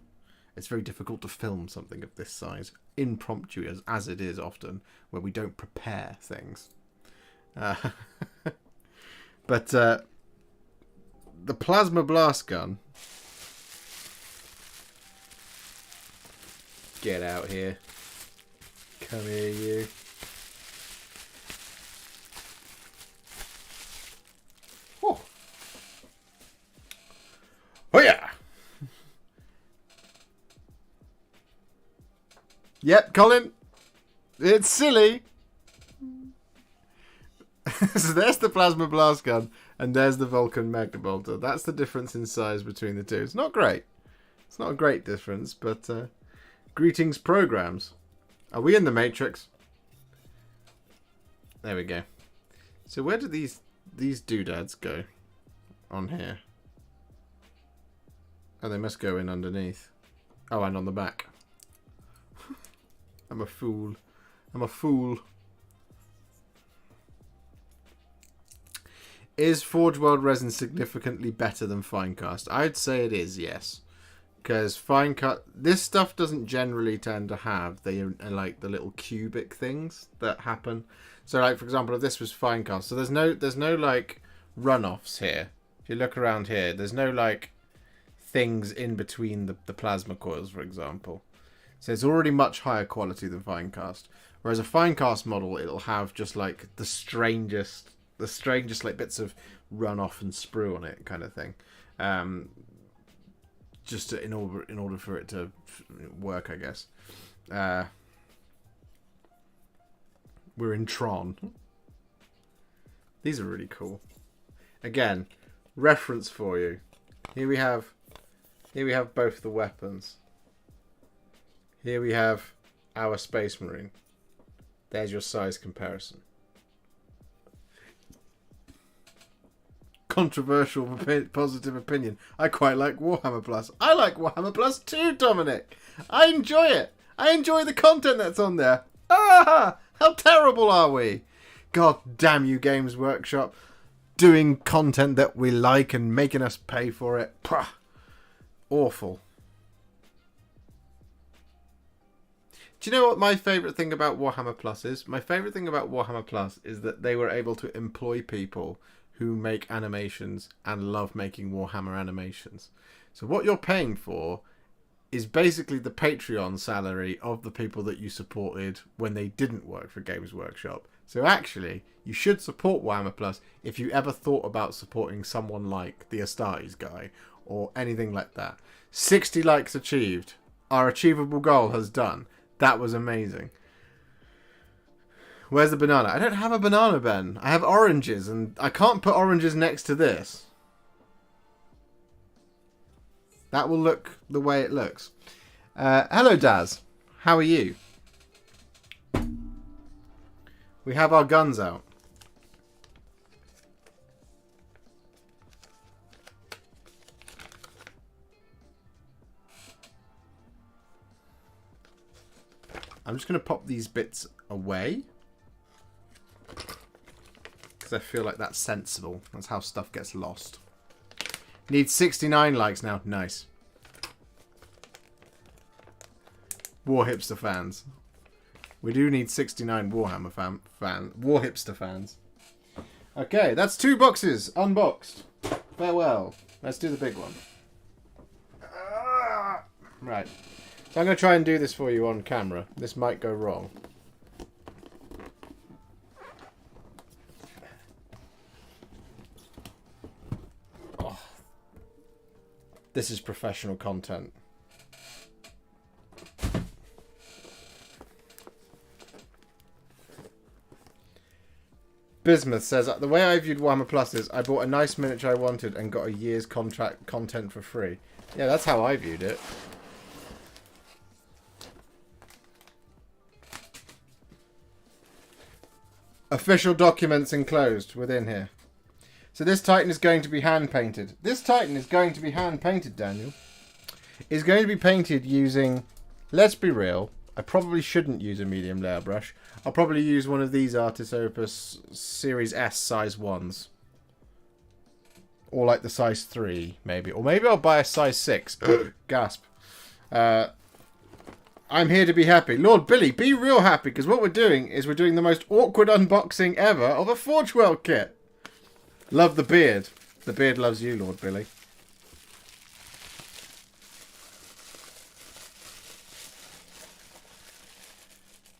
Speaker 1: It's very difficult to film something of this size, impromptu as it is often, where we don't prepare things. But the Plasma Blast Gun... get out here. Come here, you. Oh. Oh yeah. Yep, Colin. It's silly. So there's the Plasma Blast Gun, and there's the Vulcan Mega Bolter. That's the difference in size between the two. It's not great. It's not a great difference, but greetings, programs. Are we in the Matrix? There we go. So where do these doodads go on here? Oh, they must go in underneath. Oh, and on the back. I'm a fool. I'm a fool. Is Forge World resin significantly better than Finecast? I'd say it is, yes. Because Finecast, this stuff doesn't generally tend to have like the little cubic things that happen. So, like, for example, if this was Finecast, so there's no like runoffs here. If you look around here, there's no like things in between the plasma coils, for example. So it's already much higher quality than Finecast. Whereas a Finecast model, it'll have just like the strangest like bits of runoff and sprue on it, kind of thing. Just in order for it to work, I guess. We're in Tron. These are really cool. Again, reference for you. Here we have both the weapons. Here we have our Space Marine. There's your size comparison. Controversial positive opinion. I quite like Warhammer Plus. I like Warhammer Plus too, Dominic. I enjoy it. I enjoy the content that's on there. Ah, how terrible are we? God damn you, Games Workshop. Doing content that we like and making us pay for it. Pah. Awful. Do you know what my favourite thing about Warhammer Plus is? My favourite thing about Warhammer Plus is that they were able to employ people who make animations and love making Warhammer animations. So what you're paying for is basically the Patreon salary of the people that you supported when they didn't work for Games Workshop. So actually, you should support Warhammer Plus if you ever thought about supporting someone like the Astartes guy or anything like that. 60 likes achieved. Our achievable goal has done. That was amazing. Where's the banana? I don't have a banana, Ben. I have oranges, and I can't put oranges next to this. That will look the way it looks. Hello, Daz. How are you? We have our guns out. I'm just going to pop these bits away. Because I feel like that's sensible. That's how stuff gets lost. Need 69 likes now. Nice. Warhipster fans. We do need 69 Warhammer Warhipster fans. Okay, that's 2 boxes unboxed. Farewell. Let's do the big one. Right. So I'm going to try and do this for you on camera. This might go wrong. Oh. This is professional content. Bismuth says, the way I viewed Warhammer Plus is I bought a nice miniature I wanted and got a year's contract content for free. Yeah, that's how I viewed it. Official documents enclosed within here. So this Titan is going to be hand painted. This Titan is going to be hand painted, Daniel. Is going to be painted using, let's be real, I probably shouldn't use a medium layer brush. I'll probably use one of these Artis Opus Series S size 1s. Or like the size 3, maybe. Or maybe I'll buy a size 6. Gasp. I'm here to be happy. Lord Billy, be real happy, because what we're doing is we're doing the most awkward unboxing ever of a Forge World kit. Love the beard. The beard loves you, Lord Billy.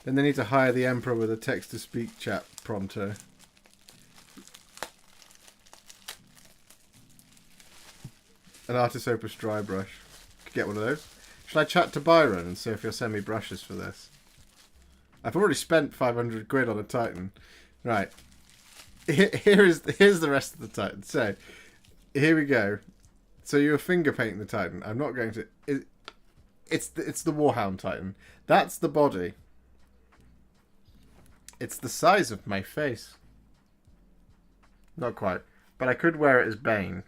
Speaker 1: Then they need to hire the Emperor with a text-to-speak chat pronto. An Artis Opus dry brush. Could get one of those. Should I chat to Byron and see if he'll send me brushes for this? I've already spent 500 quid on a Titan. Right. Here's the rest of the Titan. So, here we go. So you're finger painting the Titan. I'm not going to... It's the Warhound Titan. That's the body. It's the size of my face. Not quite. But I could wear it as Bane.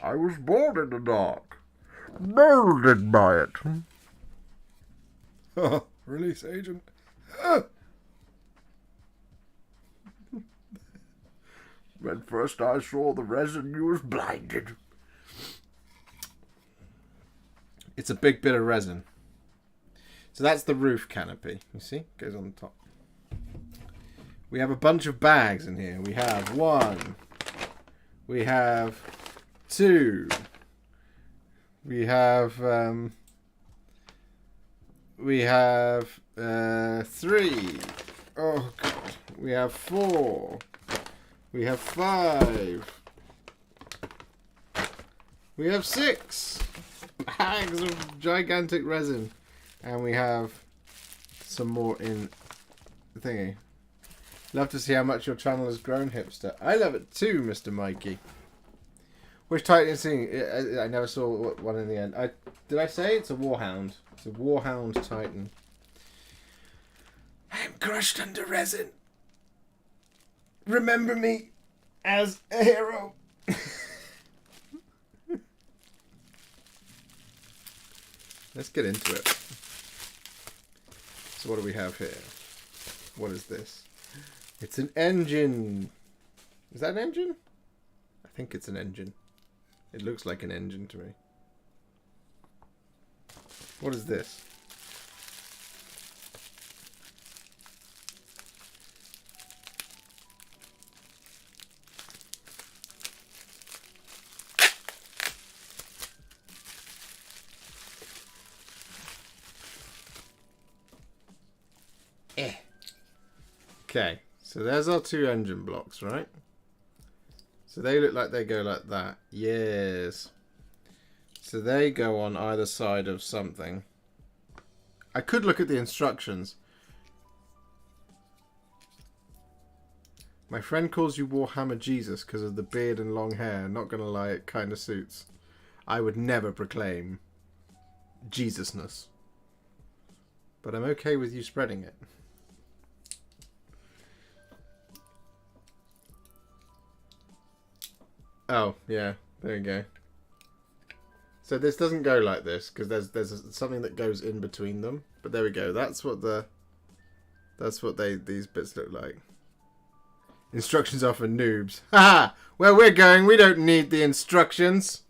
Speaker 1: I was born in the dark. Molded by it. Oh, release agent. When first I saw the resin, you was blinded. It's a big bit of resin. So that's the roof canopy. You see? Goes on the top. We have a bunch of bags in here. We have 1. We have 2. We have 3. Oh god. We have 4. We have 5. We have 6 bags of gigantic resin. And we have some more in the thingy. Love to see how much your channel has grown, Hipster. I love it too, Mr. Mikey. Which Titan is seeing? I never saw one in the end. Did I say it's a Warhound? It's a Warhound Titan. I'm crushed under resin. Remember me as a hero. Let's get into it. So what do we have here? What is this? It's an engine. Is that an engine? I think it's an engine. It looks like an engine to me. What is this? Okay, so there's our 2 engine blocks, right? So they look like they go like that. Yes. So they go on either side of something. I could look at the instructions. My friend calls you Warhammer Jesus because of the beard and long hair. Not gonna lie, it kind of suits. I would never proclaim Jesusness. But I'm okay with you spreading it. Oh, yeah. There you go. So this doesn't go like this because there's something that goes in between them. But there we go. That's what these bits look like. Instructions are for noobs. Haha! Where we're going, we don't need the instructions.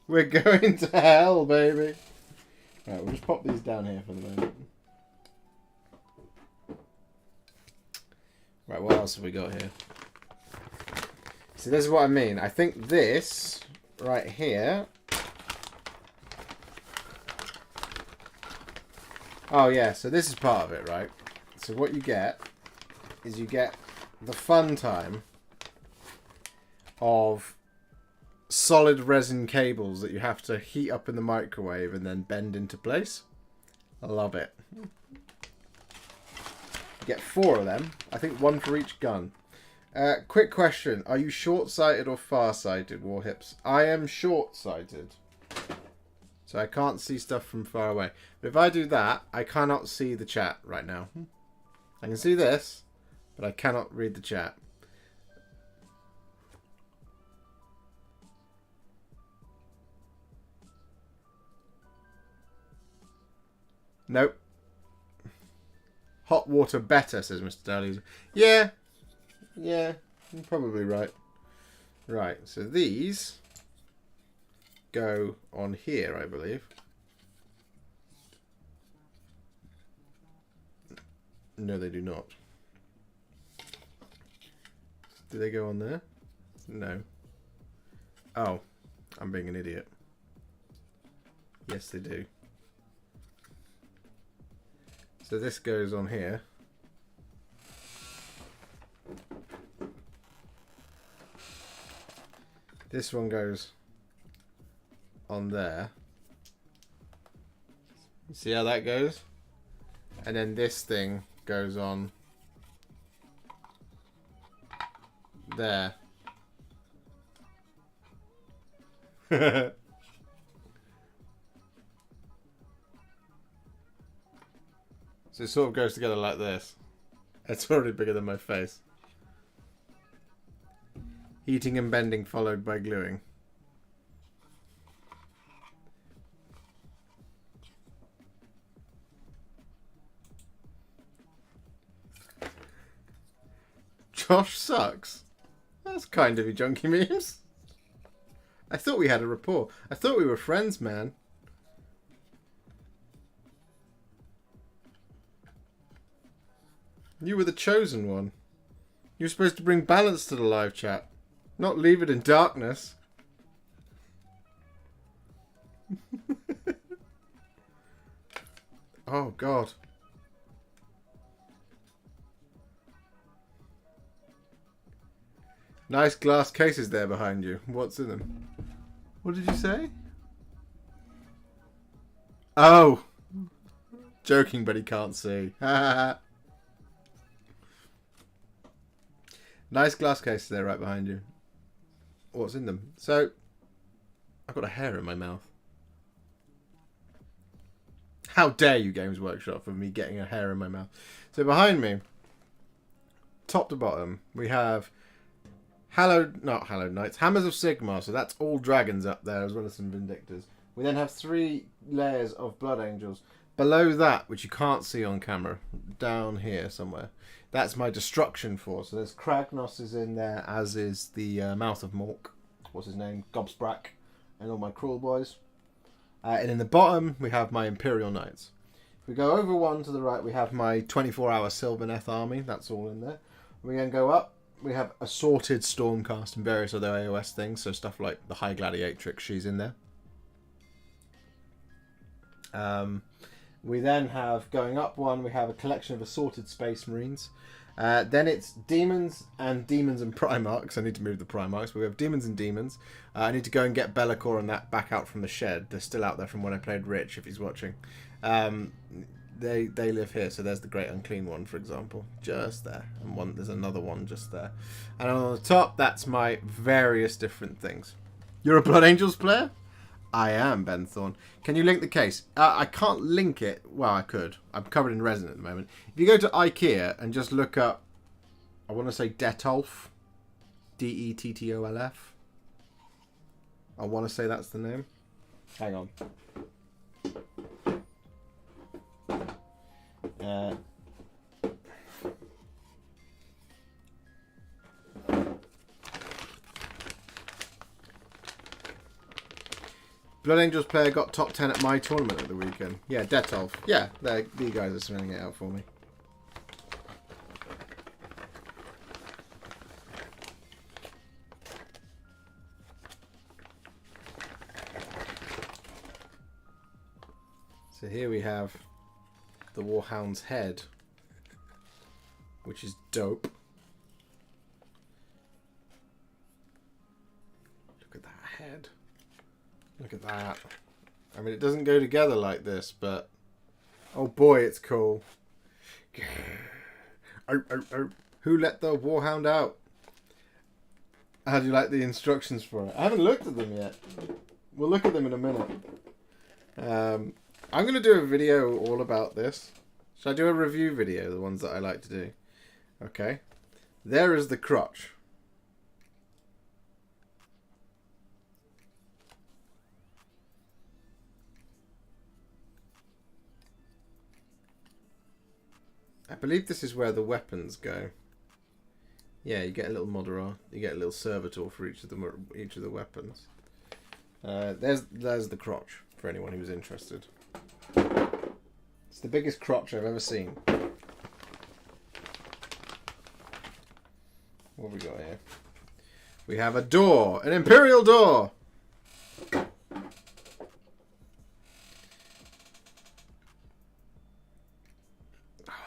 Speaker 1: We're going to hell, baby. Right, we'll just pop these down here for the moment. Right, what else have we got here? See, this is what I mean. I think this right here. Oh yeah, so this is part of it, right? So what you get is you get the fun time of solid resin cables that you have to heat up in the microwave and then bend into place. I love it. You get 4 of them. I think 1 for each gun. Quick question. Are you short-sighted or far-sighted, Warhips? I am short-sighted. So I can't see stuff from far away. But if I do that, I cannot see the chat right now. I can see this, but I cannot read the chat. Nope. Hot water better, says Mr. Daly. Yeah. Yeah, you're probably right. Right, so these go on here, I believe. No, they do not. Do they go on there? No. Oh, I'm being an idiot. Yes, they do. So this goes on here. This one goes on there. You see how that goes? And then this thing goes on there. So it sort of goes together like this. It's already bigger than my face. Heating and bending followed by gluing. Josh sucks. That's kind of you, Junkie Memes. I thought we had a rapport. I thought we were friends, man. You were the chosen one. You were supposed to bring balance to the live chat, not leave it in darkness. Oh, God. Nice glass cases there behind you. What's in them? What did you say? Oh. Joking, but he can't see. Nice glass cases there right behind you. What's in them? So, I've got a hair in my mouth. How dare you, Games Workshop, for me getting a hair in my mouth. So behind me, top to bottom, we have not Hallowed Knights, Hammers of Sigmar. So that's all dragons up there, as well as some Vindictors. We then have 3 layers of Blood Angels. Below that, which you can't see on camera, down here somewhere, that's my Destruction Force. So there's Kragnos is in there, as is the Mouth of Mork. What's his name? Gobsprack. And all my Cruel Boys. And in the bottom, we have my Imperial Knights. If we go over one to the right, we have my 24-hour Sylvaneth army. That's all in there. We then go up. We have Assorted Stormcast and various other AOS things. So stuff like the High Gladiatrix, she's in there. We then have, going up one, we have a collection of Assorted Space Marines. Then it's Demons and Primarchs. I need to move the Primarchs. We have Demons and Demons. I need to go and get Be'lakor and that back out from the shed. They're still out there from when I played Rich, if he's watching. they live here. So there's the Great Unclean one, for example, just there, and there's another one just there, and on the top that's my various different things. You're a Blood Angels player? I am, Ben Thorne. Can you link the case? I can't link it. Well, I could. I'm covered in resin at the moment. If you go to IKEA and just look up, I want to say Detolf, Dettolf. I want to say that's the name. Hang on. Blood Angels player got top 10 at my tournament at the weekend. Yeah, Detolf. Yeah, these guys are spelling it out for me. So here we have the Warhound's head, which is dope. Look at that head. Look at that. I mean, it doesn't go together like this, but oh boy, it's cool. Who let the Warhound out? How do you like the instructions for it? I haven't looked at them yet. We'll look at them in a minute. I'm going to do a video all about this. Should I do a review video, the ones that I like to do? Okay. There is the crotch. I believe this is where the weapons go. Yeah, you get a little Moderar, you get a little servitor for each of the weapons. There's the crotch for anyone who's interested. It's the biggest crotch I've ever seen. What have we got here? We have a door, an Imperial door.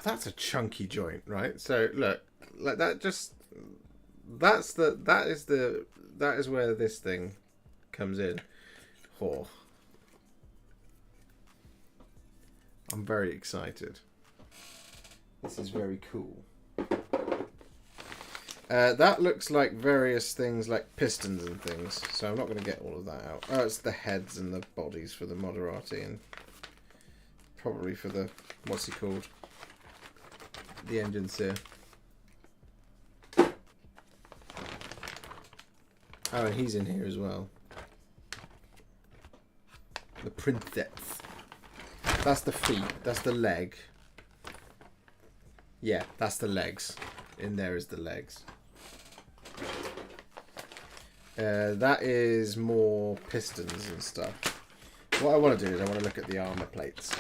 Speaker 1: That's a chunky joint, right? So look, like that. Just that is where this thing comes in. Oh, I'm very excited. This is very cool. That looks like various things like pistons and things. So I'm not going to get all of that out. Oh, it's the heads and the bodies for the Moderati and probably for the what's he called? The engines here. Oh, and he's in here as well. The princess. That's the feet. That's the leg. Yeah, that's the legs. In there is the legs. That is more pistons and stuff. What I want to do is I want to look at the armor plates.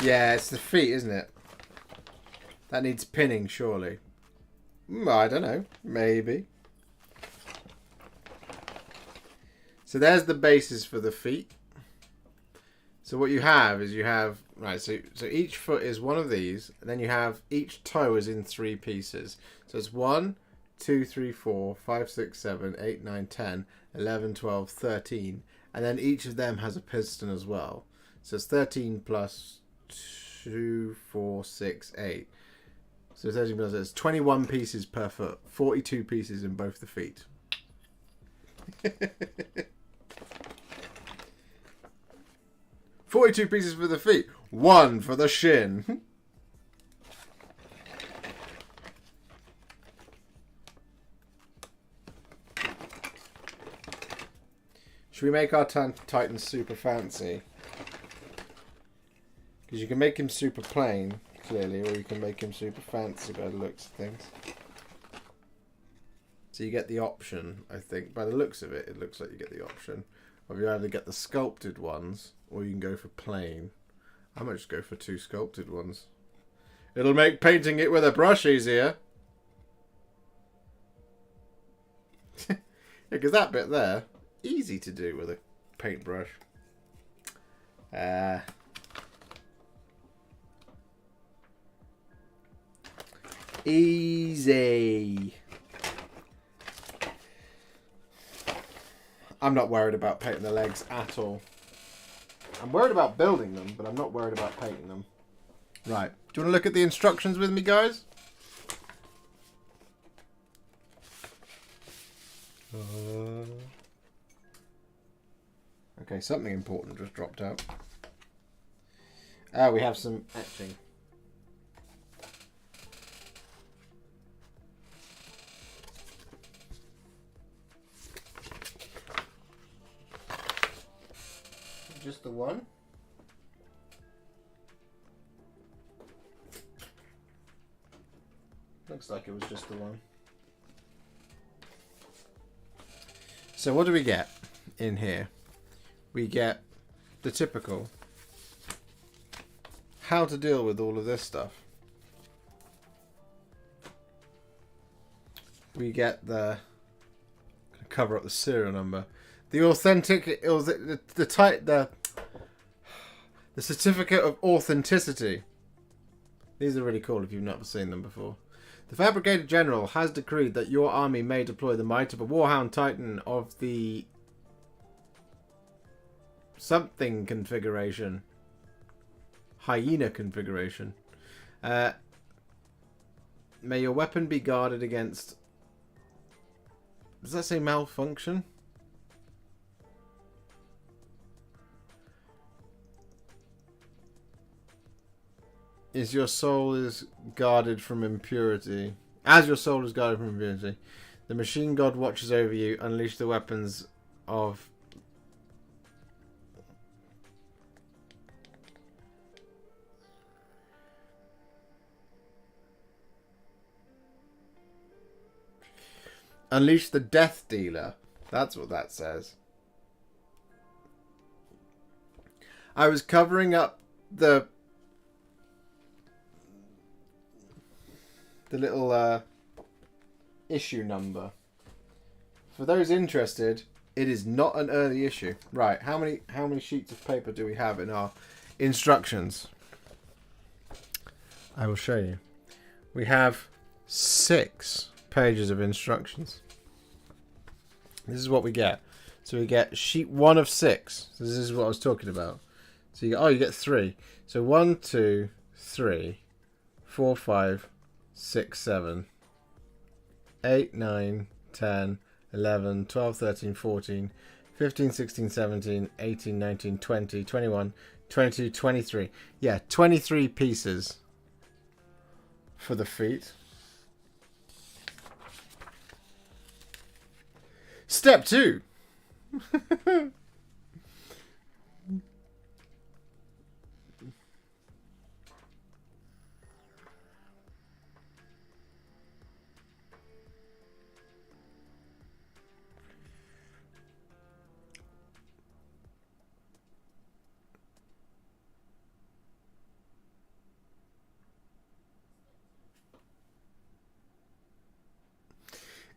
Speaker 1: Yeah, it's the feet, isn't it? That needs pinning, surely. I don't know. Maybe. So there's the bases for the feet. So what you have is right, so each foot is one of these, and then you have each toe is in 3 pieces. So it's 1, 2, 3, 4, 5, 6, 7, 8, 9, 10, 11, 12, 13. And then each of them has a piston as well. So it's 13 plus 2, 4, 6, 8. So 13 plus, it's 21 pieces per foot. 42 pieces in both the feet. 42 pieces for the feet. 1 for the shin. Should we make our Titan super fancy? Because you can make him super plain, clearly, or you can make him super fancy by the looks of things. So you get the option, I think. By the looks of it, it looks like you get the option of you either get the sculpted ones, or you can go for plain. I might just go for 2 sculpted ones. It'll make painting it with a brush easier. Yeah, because that bit there, easy to do with a paintbrush. Easy. I'm not worried about painting the legs at all. I'm worried about building them, but I'm not worried about painting them. Right. Do you want to look at the instructions with me, guys? Okay, something important just dropped out. We have some etching. Just the one? Looks like it was just the one. So what do we get in here? We get the typical how to deal with all of this stuff. We get the cover up the serial number. The authentic, the certificate of authenticity. These are really cool if you've never seen them before. The Fabricator General has decreed that your army may deploy the might of a Warhound Titan of the something configuration. Hyena configuration. May your weapon be guarded against... Does that say malfunction? Is your soul is guarded from impurity. As your soul is guarded from impurity. The machine god watches over you. Unleash the weapons of... Unleash the Death Dealer. That's what that says. I was covering up the little issue number. For those interested, it is not an early issue. Right, how many sheets of paper do we have in our instructions? I will show you. We have 6 pages of instructions. This is what we get. So we get sheet 1 of 6. So this is what I was talking about. So you get 3. So 1, 2, 3, 4, 5, 6, 7, 8, 9, 10, 11, 12, 13, 14, 15, 16, 17, 18, 19, 20, 21, 22, 23. Yeah, 23 pieces for the feet. Step 2.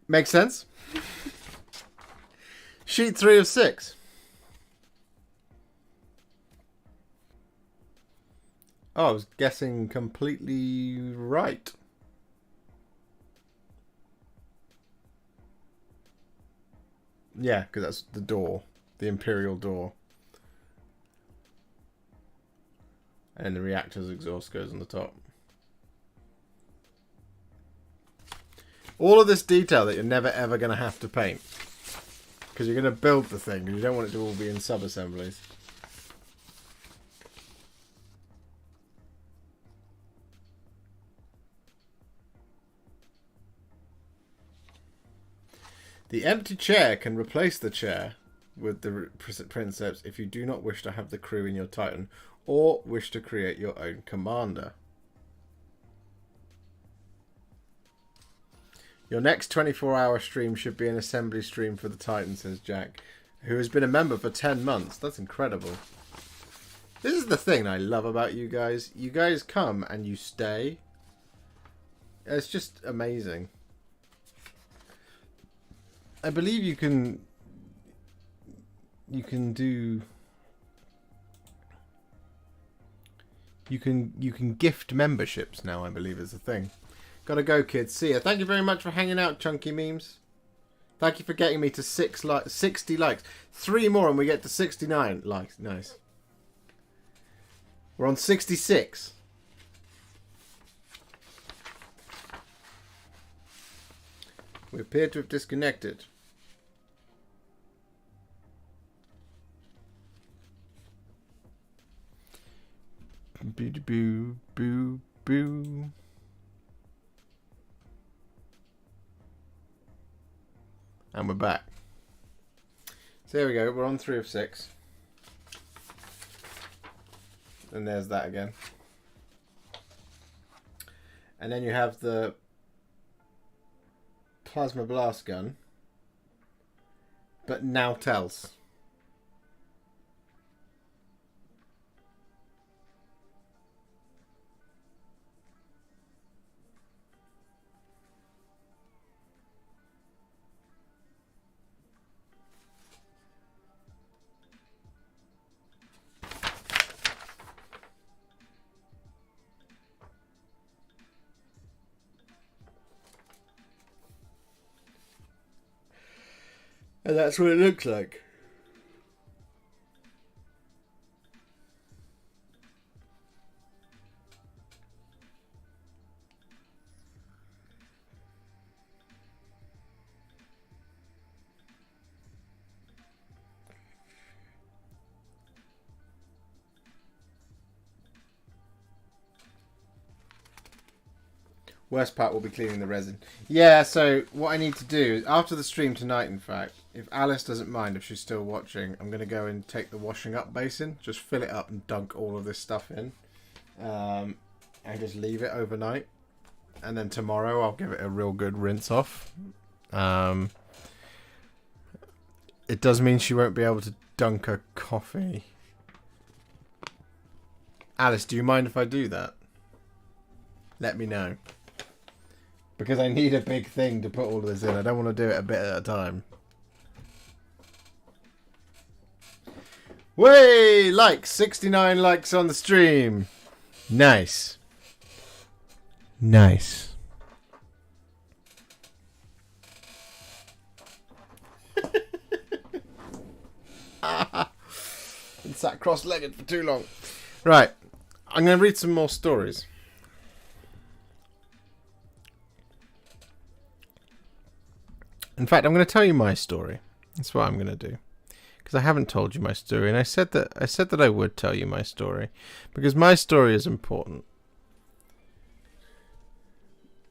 Speaker 1: Makes sense? Sheet 3 of 6. Oh, I was guessing completely right. Yeah, because that's the door. The Imperial door. And the reactor's exhaust goes on the top. All of this detail that you're never ever going to have to paint. Because you're going to build the thing, and you don't want it to all be in sub-assemblies. The empty chair can replace the chair with the princeps if you do not wish to have the crew in your Titan, or wish to create your own commander. Your next 24-hour stream should be an assembly stream for the Titan, says Jack, who has been a member for 10 months. That's incredible. This is the thing I love about you guys. You guys come and you stay. It's just amazing. I believe you can do... You can gift memberships now, I believe is the thing. Gotta go, kids. See ya. Thank you very much for hanging out, Chunky Memes. Thank you for getting me to 60 likes. 3 more and we get to 69 likes. Nice. We're on 66. We appear to have disconnected. Boo boo boo boo. And we're back. So there we go. We're on 3 of 6. And there's that again. And then you have the plasma blast gun, but now tells. And that's what it looks like. Worst part will be cleaning the resin. Yeah, so what I need to do, after the stream tonight, in fact, if Alice doesn't mind, if she's still watching, I'm going to go and take the washing up basin, just fill it up and dunk all of this stuff in, and just leave it overnight. And then tomorrow I'll give it a real good rinse off. It does mean she won't be able to dunk her coffee. Alice, do you mind if I do that? Let me know. Because I need a big thing to put all of this in. I don't want to do it a bit at a time. Way! 69 likes on the stream. Nice. Nice. Been sat cross-legged for too long. Right. I'm going to read some more stories. In fact, I'm going to tell you my story. That's what I'm going to do. Because I haven't told you my story, and I said that I would tell you my story. Because my story is important.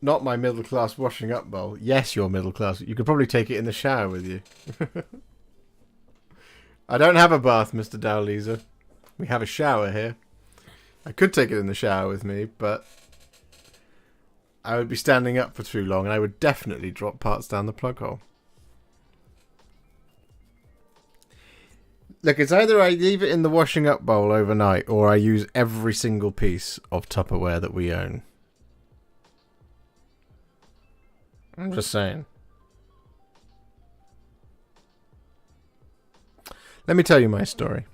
Speaker 1: Not my middle-class washing up bowl. Yes, you're middle-class. You could probably take it in the shower with you. I don't have a bath, Mr. Dowleaser. We have a shower here. I could take it in the shower with me, but I would be standing up for too long, and I would definitely drop parts down the plug hole. Look, it's either I leave it in the washing up bowl overnight, or I use every single piece of Tupperware that we own. I'm just saying. Let me tell you my story.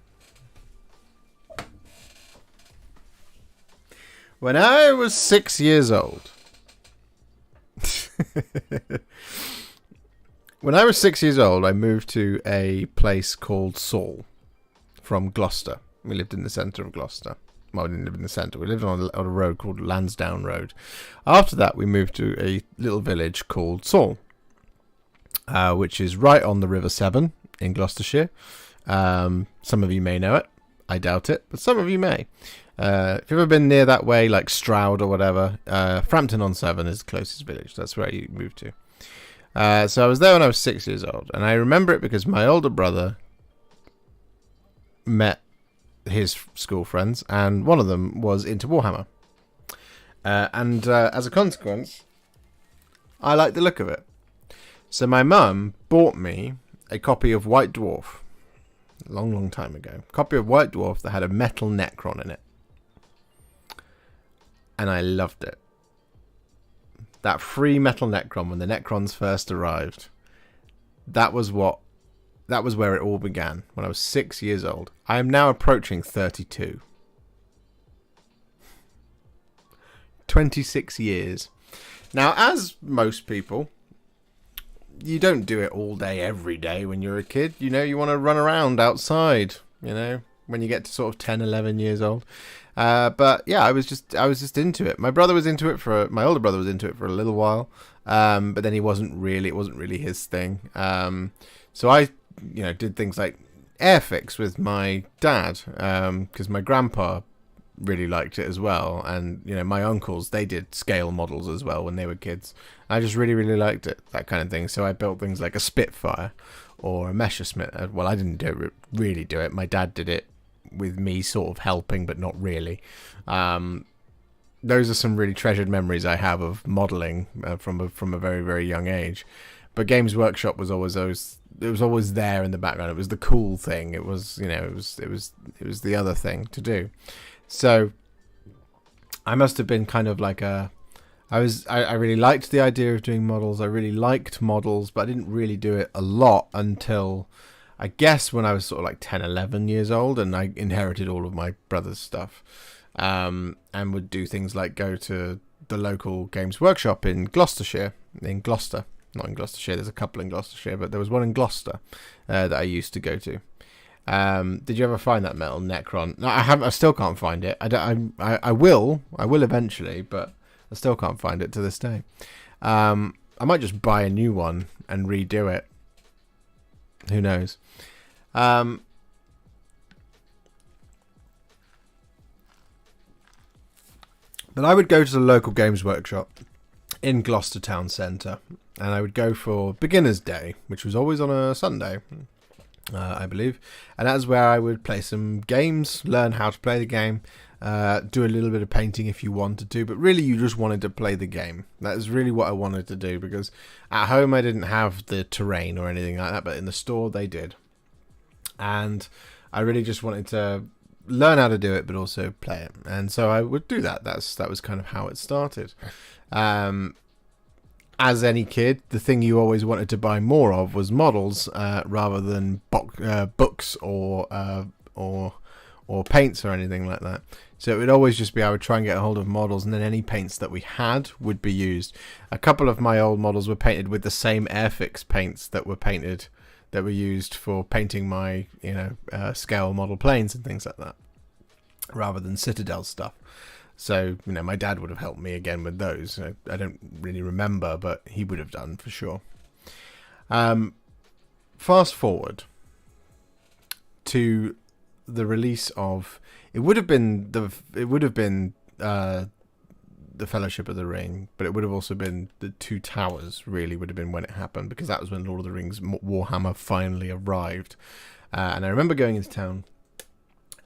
Speaker 1: When I was 6 years old... When I was 6 years old, I moved to a place called Saul from Gloucester. We lived in the centre of Gloucester. Well, we didn't live in the centre. We lived on a road called Lansdowne Road. After that, we moved to a little village called Saul, which is right on the River Severn in Gloucestershire. Some of you may know it. I doubt it, but some of you may. If you've ever been near that way, like Stroud or whatever, Frampton-on-Severn is the closest village. That's where you moved to. So I was there when I was 6 years old, and I remember it because my older brother met his school friends, and one of them was into Warhammer. And as a consequence, I liked the look of it. So my mum bought me a copy of White Dwarf, a long, long time ago. A copy of White Dwarf that had a metal Necron in it. And I loved it. That free metal Necron, when the Necrons first arrived, that was where it all began, when I was 6 years old. I am now approaching 32. 26 years. Now, as most people, you don't do it all day, every day when you're a kid. You know, you want to run around outside, you know, when you get to sort of 10, 11 years old. But yeah, I was just into it. My older brother was into it for a little while. But then it wasn't really his thing. So I, did things like Airfix with my dad, because my grandpa really liked it as well, and my uncles, they did scale models as well when they were kids. I just really liked it, that kind of thing. So I built things like a Spitfire or a Messerschmitt. Well, I didn't really do it. My dad did it with me sort of helping, but not really. Those are some really treasured memories I have of modeling from a very, very young age. But Games Workshop was always there in the background. It was the cool thing. It was it was the other thing to do. So I must have been kind of like I really liked the idea of doing models. I really liked models, but I didn't really do it a lot until, I guess, when I was sort of like 10, 11 years old, and I inherited all of my brother's stuff, and would do things like go to the local Games Workshop in Gloucestershire, not in Gloucestershire, there's a couple in Gloucestershire, but there was one in Gloucester that I used to go to. Did you ever find that metal Necron? No, I still can't find it. I will eventually, but I still can't find it to this day. I might just buy a new one and redo it. Who knows? But I would go to the local Games Workshop in Gloucester Town Centre, and I would go for Beginner's Day, which was always on a Sunday, I believe. And that's where I would play some games, learn how to play the game, do a little bit of painting if you wanted to, but really you just wanted to play the game. That is really what I wanted to do, because at home I didn't have the terrain or anything like that, but in the store they did. And I really just wanted to learn how to do it, but also play it. And so I would do that. That was kind of how it started. As any kid, the thing you always wanted to buy more of was models, rather than books or paints or anything like that. So it would always just be I would try and get a hold of models, and then any paints that we had would be used. A couple of my old models were painted with the same Airfix paints that were used for painting my scale model planes and things like that, rather than Citadel stuff. So, my dad would have helped me again with those. I don't really remember, but he would have done for sure. Fast forward to the release of, it would have been the Fellowship of the Ring, but it would have also been the Two Towers. Really, would have been when it happened, because that was when Lord of the Rings Warhammer finally arrived. And I remember going into town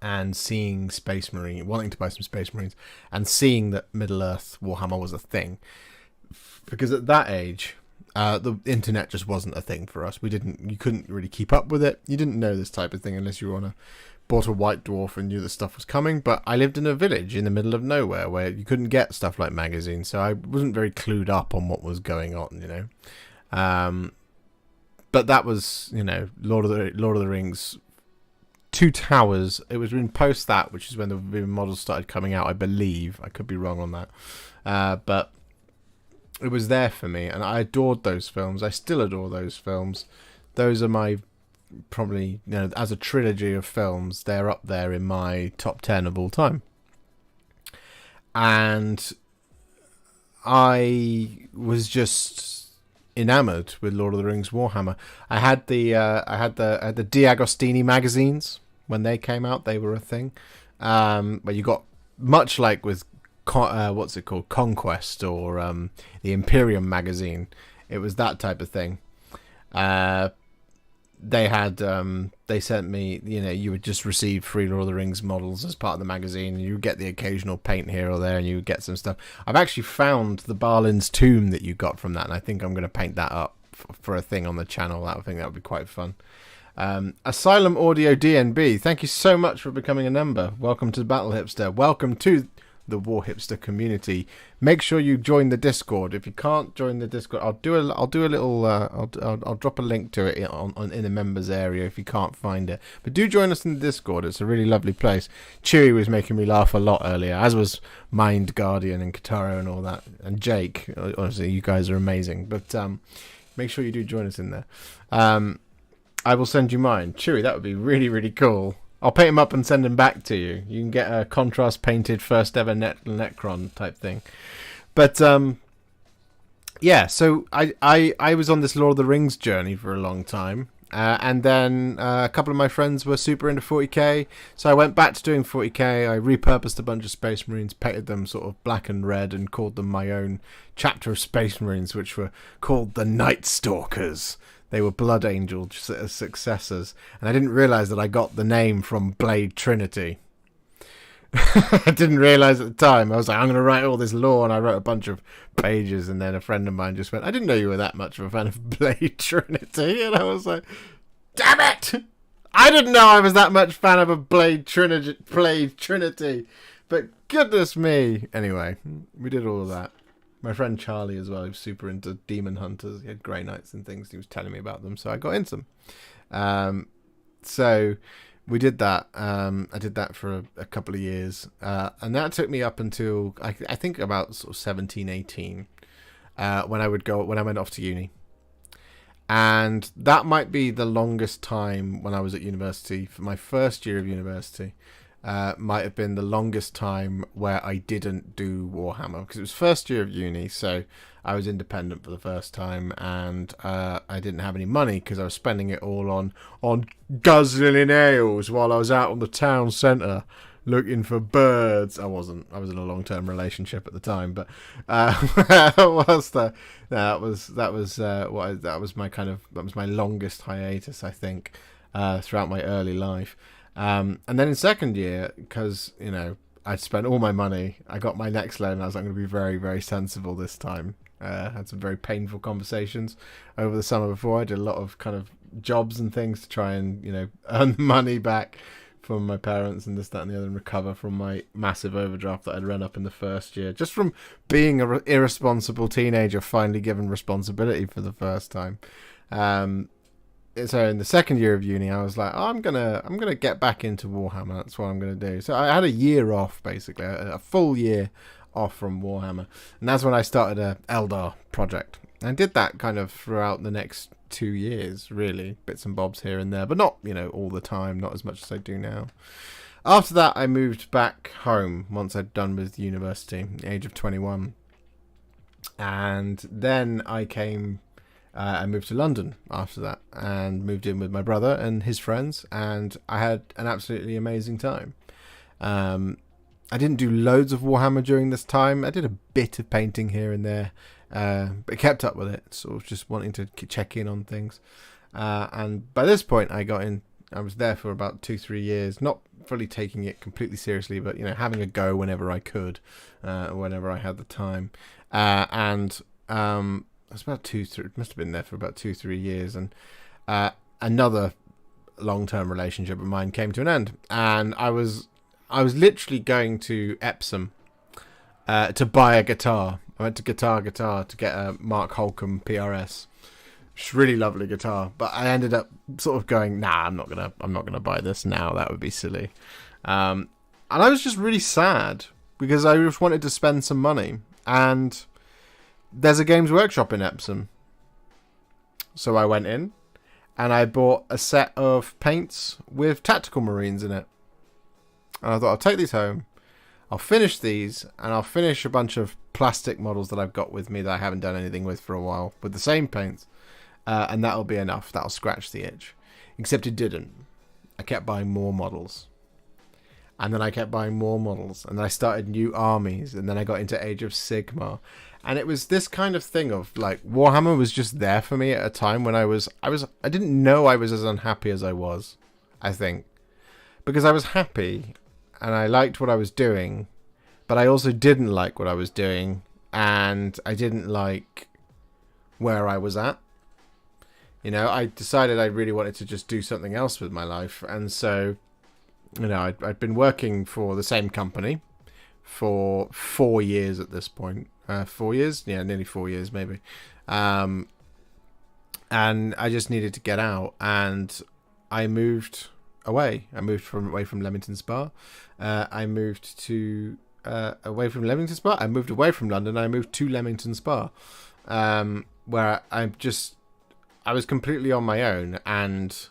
Speaker 1: and seeing Space Marine, wanting to buy some Space Marines, and seeing that Middle Earth Warhammer was a thing. Because at that age, the internet just wasn't a thing for us. You couldn't really keep up with it. You didn't know this type of thing unless you were bought a White Dwarf and knew that stuff was coming. But I lived in a village in the middle of nowhere where you couldn't get stuff like magazines, so I wasn't very clued up on what was going on, But that was, Lord of the Rings, Two Towers. It was in post that, which is when the models started coming out, I believe. I could be wrong on that. But it was there for me, and I adored those films. I still adore those films. Those are my, probably, as a trilogy of films, they're up there in my top 10 of all time. And I was just enamored with Lord of the Rings Warhammer. I had the D'Agostini magazines when they came out. They were a thing, where you got, much like with what's it called, Conquest or the Imperium magazine. It was that type of thing. They sent me, you would just receive free Lord of the Rings models as part of the magazine, and you would get the occasional paint here or there, and you would get some stuff. I've actually found the Balin's tomb that you got from that, and I think I'm going to paint that up for a thing on the channel. I think that would be quite fun. Asylum Audio DNB, thank you so much for becoming a member. Welcome to Battle Hipster. Welcome to the Warhipster community. Make sure you join the Discord. If you can't join the Discord, I'll do a little. I'll drop a link to it in the members area if you can't find it. But do join us in the Discord. It's a really lovely place. Chewy was making me laugh a lot earlier, as was Mind Guardian and Kataro and all that, and Jake. Honestly, you guys are amazing. But make sure you do join us in there. I will send you mine. Chewy, that would be really, really cool. I'll paint him up and send him back to you. You can get a contrast painted first ever Necron type thing. But yeah, so I was on this Lord of the Rings journey for a long time. And then a couple of my friends were super into 40k, so I went back to doing 40k. I repurposed a bunch of Space Marines, painted them sort of black and red, and called them my own chapter of Space Marines, which were called the Night Stalkers. They were Blood Angel successors, and I didn't realise that I got the name from Blade Trinity. I didn't realise at the time. I was like, I'm going to write all this lore, and I wrote a bunch of pages, and then a friend of mine just went, I didn't know you were that much of a fan of Blade Trinity, and I was like, damn it! I didn't know I was that much fan of a Blade Trinity, but goodness me. Anyway, we did all of that. My friend Charlie as well, he was super into Demon Hunters. He had Grey Knights and things. He was telling me about them, so I got into them. So we did that. I did that for a couple of years, and that took me up until I think about sort of 17, 18, when I went off to uni. And that might be the longest time when I was at university. For my first year of university, might have been the longest time where I didn't do Warhammer, because it was first year of uni, so I was independent for the first time, and I didn't have any money because I was spending it all on guzzling ales while I was out on the town centre looking for birds. I was in a long-term relationship at the time, but that was my longest hiatus, I think, throughout my early life. And then in second year, because I'd spent all my money, I got my next loan. I was like, I'm going to be very, very sensible this time. Had some very painful conversations over the summer before. I did a lot of kind of jobs and things to try and earn the money back from my parents and this, that, and the other, and recover from my massive overdraft that I'd run up in the first year, just from being an irresponsible teenager, finally given responsibility for the first time. So in the second year of uni, I was like, I'm gonna get back into Warhammer. That's what I'm gonna do. So I had a year off, basically, a full year off from Warhammer, and that's when I started a Eldar project. And I did that kind of throughout the next 2 years, really, bits and bobs here and there, but not all the time, not as much as I do now. After that, I moved back home once I'd done with university, at the age of 21, and then I moved to London after that, and moved in with my brother and his friends, and I had an absolutely amazing time. I didn't do loads of Warhammer during this time. I did a bit of painting here and there, but I kept up with it, sort of just wanting to check in on things. And by this point, I was there for about 2-3 years, not fully taking it completely seriously, but having a go whenever I could, whenever I had the time. It was about must have been there for about 2-3 years, and another long-term relationship of mine came to an end, and I was literally going to Epsom to buy a guitar. I went to Guitar to get a Mark Holcomb PRS. It's a really lovely guitar, but I ended up sort of going, nah, I'm not gonna buy this now. That would be silly. And I was just really sad because I just wanted to spend some money, and there's a Games Workshop in Epsom. So I went in and I bought a set of paints with Tactical Marines in it. And I thought, I'll take these home, I'll finish these, and I'll finish a bunch of plastic models that I've got with me that I haven't done anything with for a while, with the same paints. And that'll be enough. That'll scratch the itch. Except it didn't. I kept buying more models. And then I kept buying more models. And then I started new armies. And then I got into Age of Sigmar. And it was this kind of thing of, like, Warhammer was just there for me at a time when I didn't know I was as unhappy as I was, I think. Because I was happy and I liked what I was doing, but I also didn't like what I was doing, and I didn't like where I was at. I decided I really wanted to just do something else with my life, and so, I'd been working for the same company for 4 years at this point. 4 years? Yeah, nearly 4 years, maybe. And I just needed to get out, and I moved away. I moved away from Leamington Spa. I moved away from Leamington Spa. I moved away from London. I moved to Leamington Spa, where I was completely on my own, and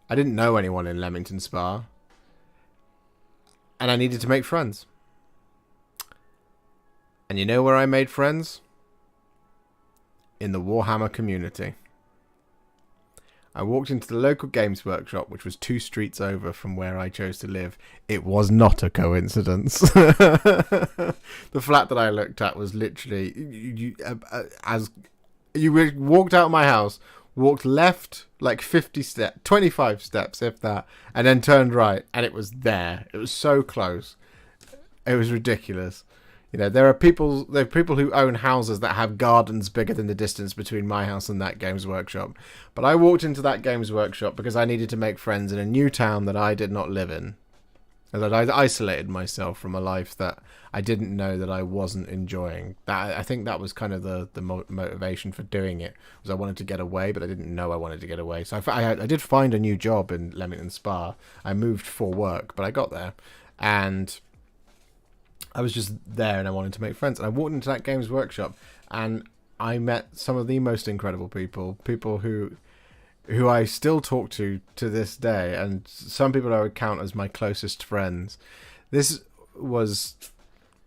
Speaker 1: I didn't know anyone in Leamington Spa. And I needed to make friends. And you know where I made friends? In the Warhammer community. I walked into the local games workshop, which was 2 streets over from where I chose to live. It was not a coincidence. The flat that I looked at was literally... as you walked out of my house, walked left like 50 steps, 25 steps, if that, and then turned right, and it was there. It was so close. It was ridiculous. You know, there are people who own houses that have gardens bigger than the distance between my house and that Games Workshop. But I walked into that Games Workshop because I needed to make friends in a new town that I did not live in. And that I isolated myself from a life that I didn't know that I wasn't enjoying. That I think that was kind of the motivation for doing it. Was I wanted to get away, but I didn't know I wanted to get away. So I did find a new job in Leamington Spa. I moved for work, but I got there. And I was just there and I wanted to make friends. And I walked into that Games Workshop and I met some of the most incredible people who I still talk to this day, and some people I would count as my closest friends. This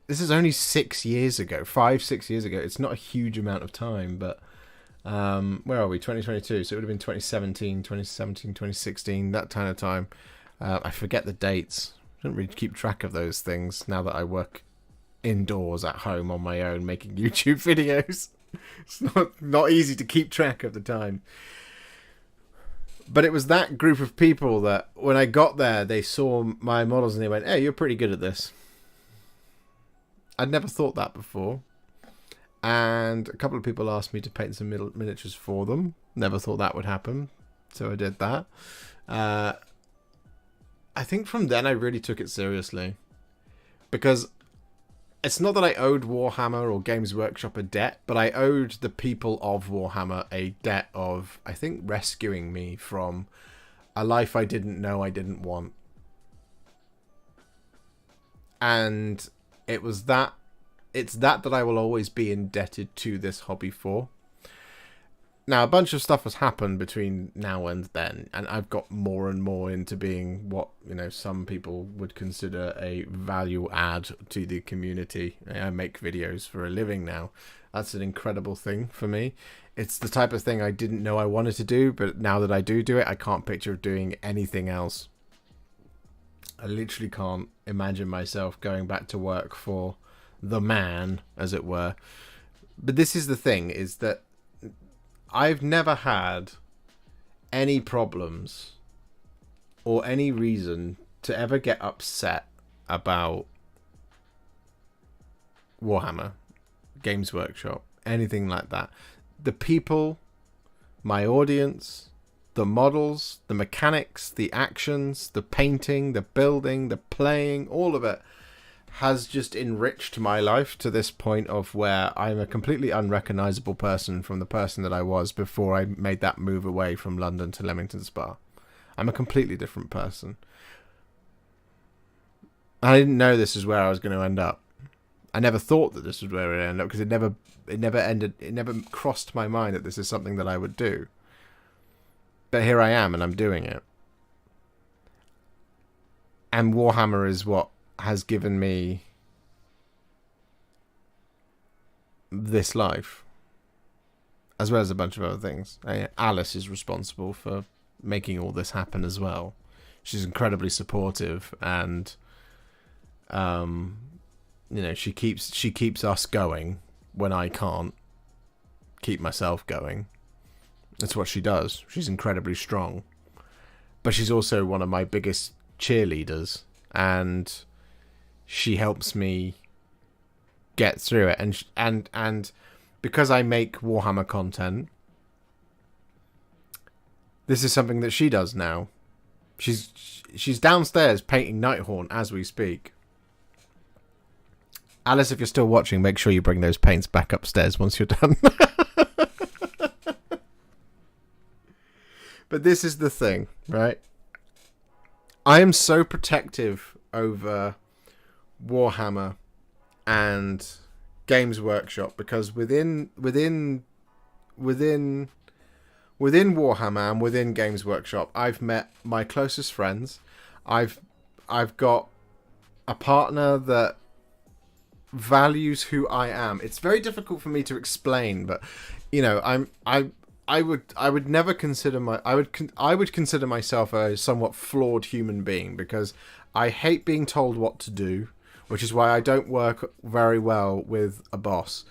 Speaker 1: is only 6 years ago, 6 years ago. It's not a huge amount of time, but where are we? 2022. So it would have been 2017, 2016, that kind of time. I forget the dates. I don't really keep track of those things now that I work indoors at home on my own making YouTube videos. It's not easy to keep track of the time. But it was that group of people that when I got there, they saw my models and they went, "Hey, you're pretty good at this." I'd never thought that before. And a couple of people asked me to paint some miniatures for them. Never thought that would happen. So I did that. I think from then I really took it seriously. Because it's not that I owed Warhammer or Games Workshop a debt, but I owed the people of Warhammer a debt of, I think, rescuing me from a life I didn't know I didn't want. And it's that I will always be indebted to this hobby for. Now, a bunch of stuff has happened between now and then, and I've got more and more into being what, some people would consider a value add to the community. I make videos for a living now. That's an incredible thing for me. It's the type of thing I didn't know I wanted to do, but now that I do it, I can't picture doing anything else. I literally can't imagine myself going back to work for the man, as it were. But this is the thing, is that I've never had any problems or any reason to ever get upset about Warhammer, Games Workshop, anything like that. The people, my audience, the models, the mechanics, the actions, the painting, the building, the playing, all of it has just enriched my life to this point of where I'm a completely unrecognizable person from the person that I was before I made that move away from London to Leamington Spa. I'm a completely different person. I didn't know this is where I was going to end up. I never thought that this was where it would end up because it never crossed my mind that this is something that I would do. But here I am and I'm doing it. And Warhammer is what has given me this life, as well as a bunch of other things. Alice is responsible for making all this happen as well. She's incredibly supportive, and she keeps us going when I can't keep myself going. That's what she does. She's incredibly strong, but she's also one of my biggest cheerleaders, and she helps me get through it. And because I make Warhammer content, this is something that she does now. She's downstairs painting Nighthorn as we speak. Alice, if you're still watching, make sure you bring those paints back upstairs once you're done. But this is the thing, right? I am so protective over Warhammer and Games Workshop because within Warhammer and within Games Workshop, I've met my closest friends. I've got a partner that values who I am. It's very difficult for me to explain, but you know, I would never consider I would consider myself a somewhat flawed human being, because I hate being told what to do, which is why I don't work very well with a boss.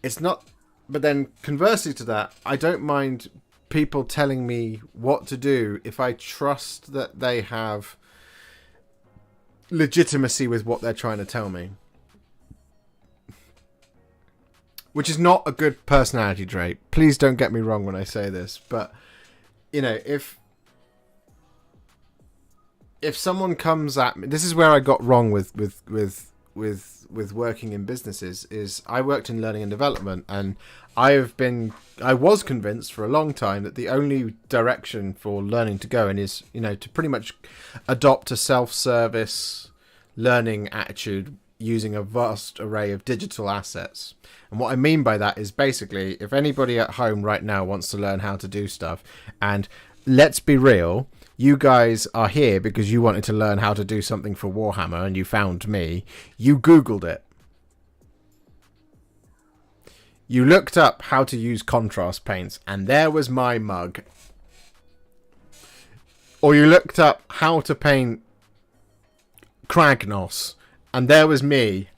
Speaker 1: It's not, but then conversely to that, I don't mind people telling me what to do if I trust that they have legitimacy with what they're trying to tell me. Which is not a good personality trait. Please don't get me wrong when I say this, but you know, if someone comes at me, this is where I got wrong with working in businesses. Is I worked in learning and development, and I was convinced for a long time that the only direction for learning to go in is, you know, to pretty much adopt a self-service learning attitude using a vast array of digital assets. And what I mean by that is basically, if anybody at home right now wants to learn how to do stuff, and let's be real, you guys are here because you wanted to learn how to do something for Warhammer and you found me, you Googled it. You looked up how to use contrast paints and there was my mug. Or you looked up how to paint Kragnos and there was me.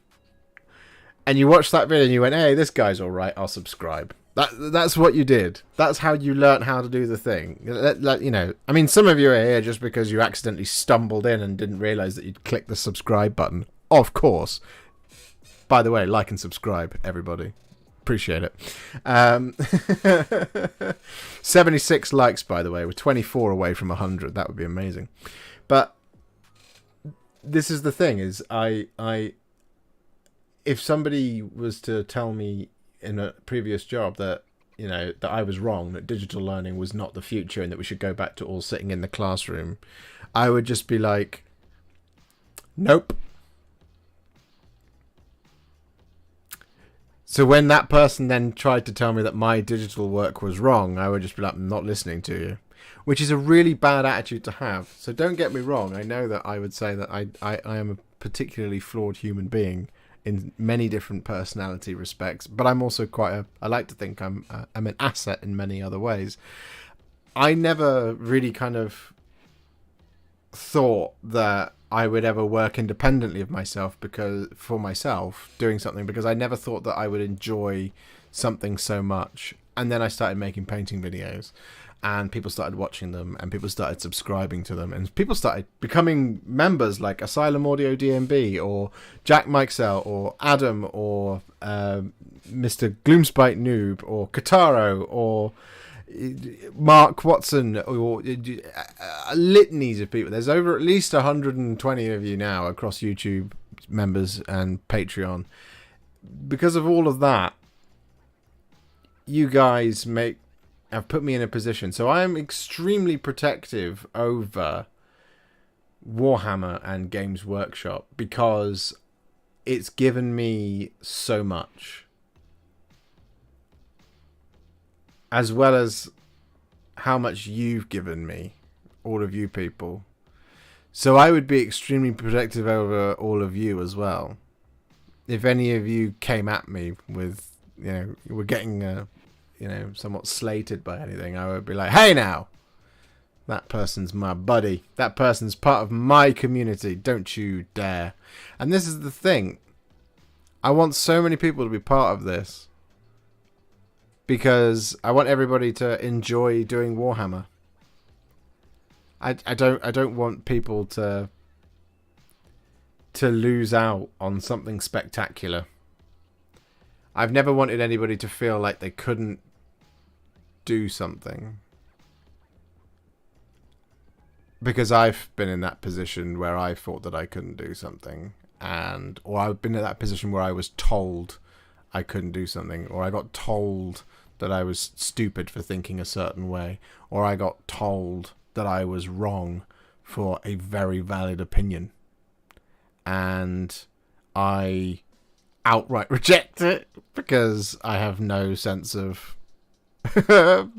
Speaker 1: And you watched that video and you went, hey, this guy's alright, I'll subscribe. That's what you did. That's how you learnt how to do the thing. You know, I mean, some of you are here just because you accidentally stumbled in and didn't realise that you'd click the subscribe button. Of course. By the way, like and subscribe, everybody. Appreciate it. 76 likes, by the way. We're 24 away from 100. That would be amazing. But this is the thing, is if somebody was to tell me in a previous job that, you know, that I was wrong, that digital learning was not the future and that we should go back to all sitting in the classroom, I would just be like, nope. So when that person then tried to tell me that my digital work was wrong, I would just be like, I'm not listening to you, which is a really bad attitude to have. So don't get me wrong. I know that I would say that I am a particularly flawed human being in many different personality respects, but I'm also I like to think I'm an asset in many other ways. I never really kind of thought that I would ever work independently of myself doing something, because I never thought that I would enjoy something so much. And then I started making painting videos, and people started watching them, and people started subscribing to them, and people started becoming members like Asylum Audio DMB or Jack Mikesell or Adam or Mr. Gloomspite Noob or Kataro or Mark Watson, or litanies of people. There's over at least 120 of you now across YouTube members and Patreon. Because of all of that, you guys have put me in a position. So I am extremely protective over Warhammer and Games Workshop, because it's given me so much, as well as how much you've given me, all of you people. So I would be extremely protective over all of you as well. If any of you came at me with, you know, we're getting somewhat slated by anything, I would be like, hey now, that person's my buddy. That person's part of my community. Don't you dare. And this is the thing. I want so many people to be part of this, because I want everybody to enjoy doing Warhammer. I don't want people to lose out on something spectacular. I've never wanted anybody to feel like they couldn't do something, because I've been in that position where I thought that I couldn't do something, or I've been in that position where I was told I couldn't do something, or I got told that I was stupid for thinking a certain way, or I got told that I was wrong for a very valid opinion, and I outright reject it because I have no sense of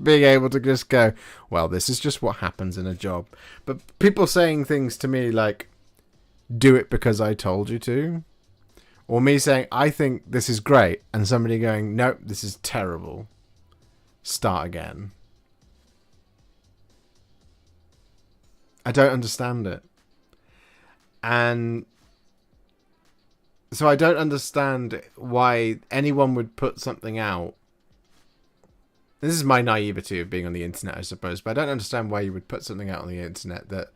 Speaker 1: being able to just go, well, this is just what happens in a job. But people saying things to me like, do it because I told you to. Or me saying, I think this is great, and somebody going, nope, this is terrible. Start again. I don't understand it. And so I don't understand why anyone would put something out. This is my naivety of being on the internet, I suppose, but I don't understand why you would put something out on the internet that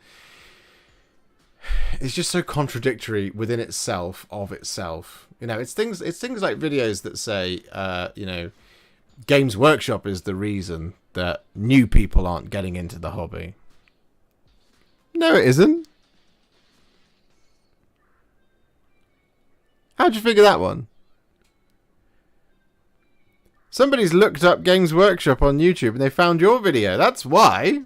Speaker 1: is just so contradictory within itself of itself. You know, it's things like videos that say, you know, Games Workshop is the reason that new people aren't getting into the hobby. No, it isn't. How'd you figure that one? Somebody's looked up Games Workshop on YouTube and they found your video. That's why.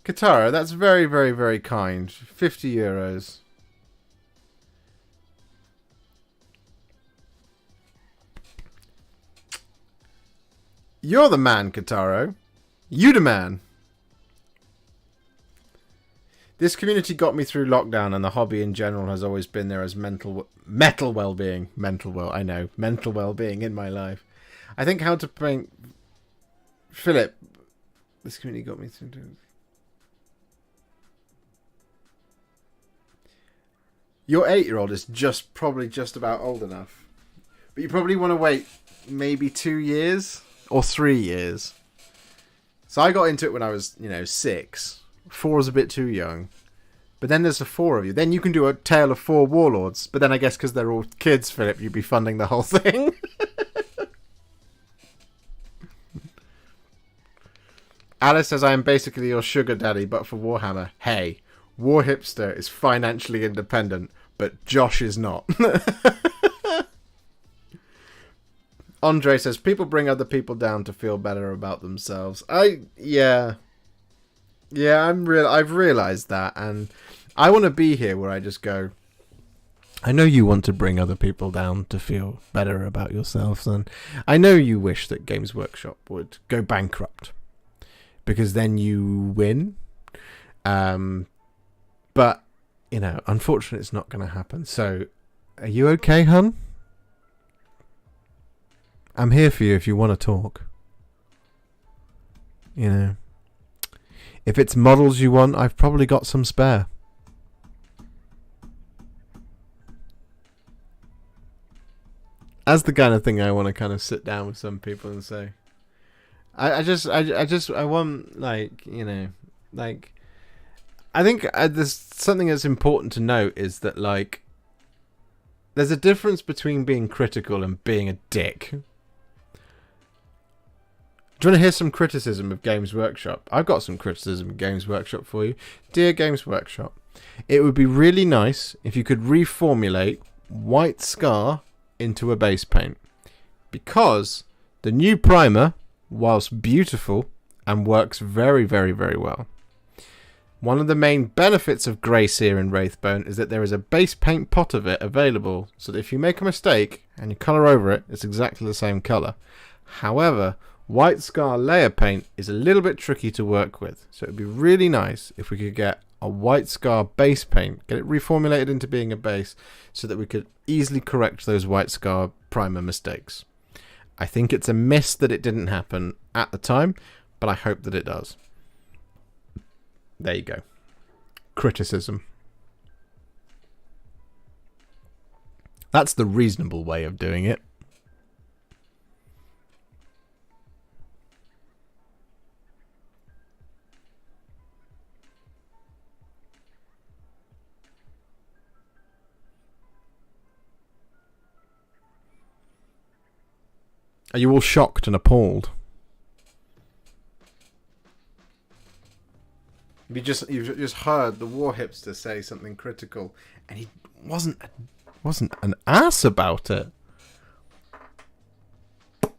Speaker 1: Katara, that's very, very, very kind. 50 euros. You're the man, Kataro. You the man. This community got me through lockdown, and the hobby in general has always been there as mental well-being in my life. I think how to bring Philip. This community got me through. Your 8-year-old is probably just about old enough, but you probably want to wait maybe 2 years or 3 years. So I got into it when I was, 6. 4 is a bit too young. But then there's the 4 of you. Then you can do a tale of 4 warlords. But then I guess because they're all kids, Philip, you'd be funding the whole thing. Alice says, I am basically your sugar daddy, but for Warhammer. Hey, Warhipster is financially independent, but Josh is not. Andre says, people bring other people down to feel better about themselves. Yeah, I've realized that, and I want to be here where I just go, I know you want to bring other people down to feel better about yourselves, and I know you wish that Games Workshop would go bankrupt, because then you win. But, unfortunately it's not going to happen. So, are you okay, hun? I'm here for you if you want to talk. If it's models you want, I've probably got some spare. That's the kind of thing I want to kind of sit down with some people and say. I want, I think there's something that's important to note is that, there's a difference between being critical and being a dick. Do you want to hear some criticism of Games Workshop? I've got some criticism of Games Workshop for you. Dear Games Workshop, it would be really nice if you could reformulate White Scar into a base paint. Because the new primer, whilst beautiful and works very, very, very well, one of the main benefits of Grey Seer and Wraithbone is that there is a base paint pot of it available, so that if you make a mistake and you colour over it, it's exactly the same colour. However, White Scar layer paint is a little bit tricky to work with, so it would be really nice if we could get a White Scar base paint, get it reformulated into being a base, so that we could easily correct those White Scar primer mistakes. I think it's a miss that it didn't happen at the time, but I hope that it does. There you go. Criticism. That's the reasonable way of doing it. Are you all shocked and appalled? You've just heard the Warhipster say something critical, and he wasn't an ass about it. Do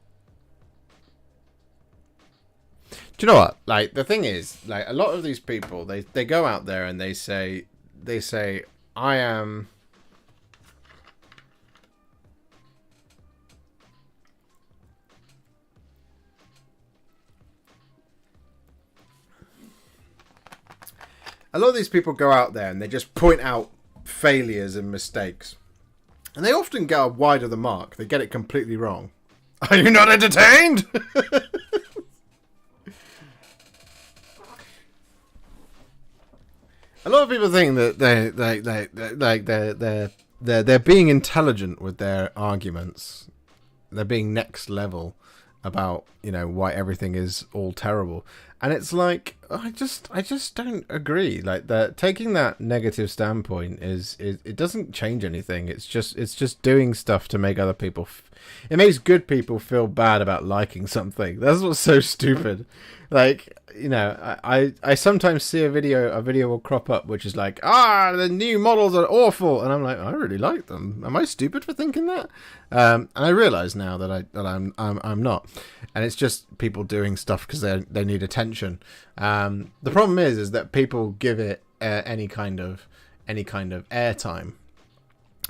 Speaker 1: you know what? The thing is, a lot of these people, they go out there and they say, I am. a lot of these people go out there and they just point out failures and mistakes. And they often go wide of the mark. They get it completely wrong. Are you not entertained? A lot of people think that they're being intelligent with their arguments. They're being next level about, you know, why everything is all terrible. And it's like, I just don't agree. Like, that taking that negative standpoint is it doesn't change anything. It's just doing stuff to make other people it makes good people feel bad about liking something. That's what's so stupid. Like, you know, I sometimes see a video will crop up which is like, the new models are awful, and I'm like, I really like them. Am I stupid for thinking that? And I realise now that I'm not, and it's just people doing stuff because they need attention. The problem is that people give it any kind of airtime.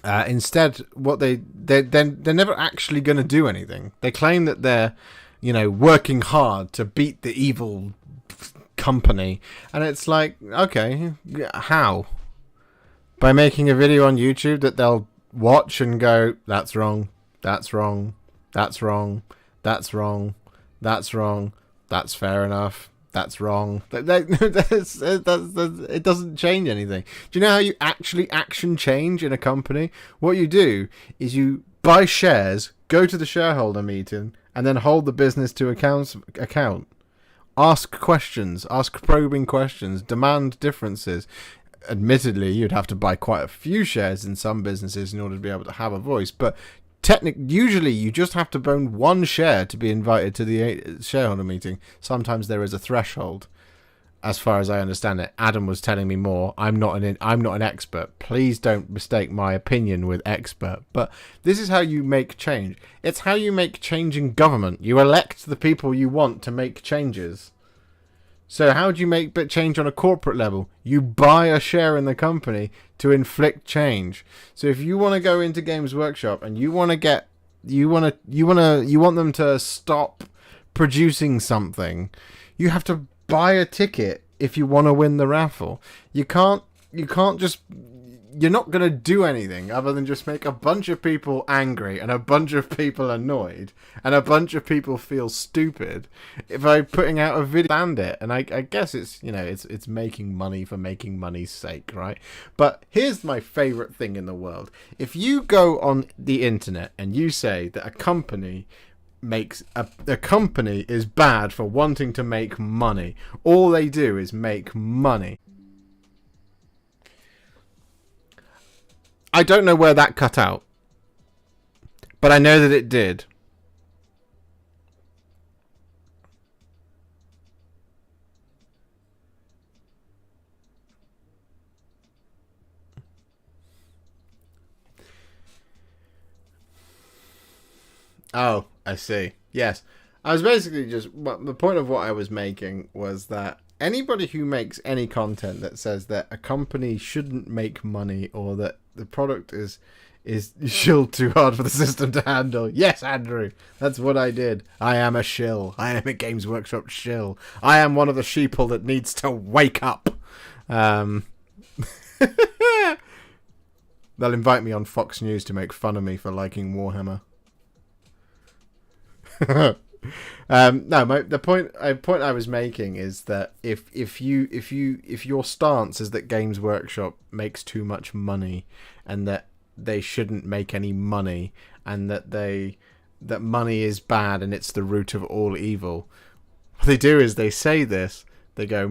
Speaker 1: Instead, what they're never actually going to do anything. They claim that they're, you know, working hard to beat the evil company, and it's like, okay, how? By making a video on YouTube that they'll watch and go, that's wrong, that's wrong, that's wrong, that's wrong, that's wrong, that's fair enough, that's wrong. It doesn't change anything. Do you know how you actually action change in a company? What you do is you buy shares, go to the shareholder meeting, and then hold the business to account. Ask questions, ask probing questions, demand differences. Admittedly, you'd have to buy quite a few shares in some businesses in order to be able to have a voice, but usually you just have to own one share to be invited to the shareholder meeting. Sometimes there is a threshold, as far as I understand it. Adam was telling me more. I'm not an expert. Please don't mistake my opinion with expert. But this is how you make change. It's how you make change in government. You elect the people you want to make changes. So how do you make change on a corporate level? You buy a share in the company to inflict change. So if you want to go into Games Workshop and you want them to stop producing something, you have to buy a ticket if you want to win the raffle. You can't just, you're not going to do anything other than just make a bunch of people angry and a bunch of people annoyed and a bunch of people feel stupid by putting out a video. And it, and I guess it's, you know, it's making money for making money's sake, right? But here's my favorite thing in the world. If you go on the internet and you say that a company is bad for wanting to make money, all they do is make money. I don't know where that cut out, but I know that it did. Oh, I see. Yes. I was basically the point of what I was making was that anybody who makes any content that says that a company shouldn't make money or that the product is shilled too hard for the system to handle. Yes, Andrew, that's what I did. I am a shill. I am a Games Workshop shill. I am one of the sheeple that needs to wake up. They'll invite me on Fox News to make fun of me for liking Warhammer. The point I was making is that if your stance is that Games Workshop makes too much money and that they shouldn't make any money and that money is bad and it's the root of all evil, what they do is they say this. They go,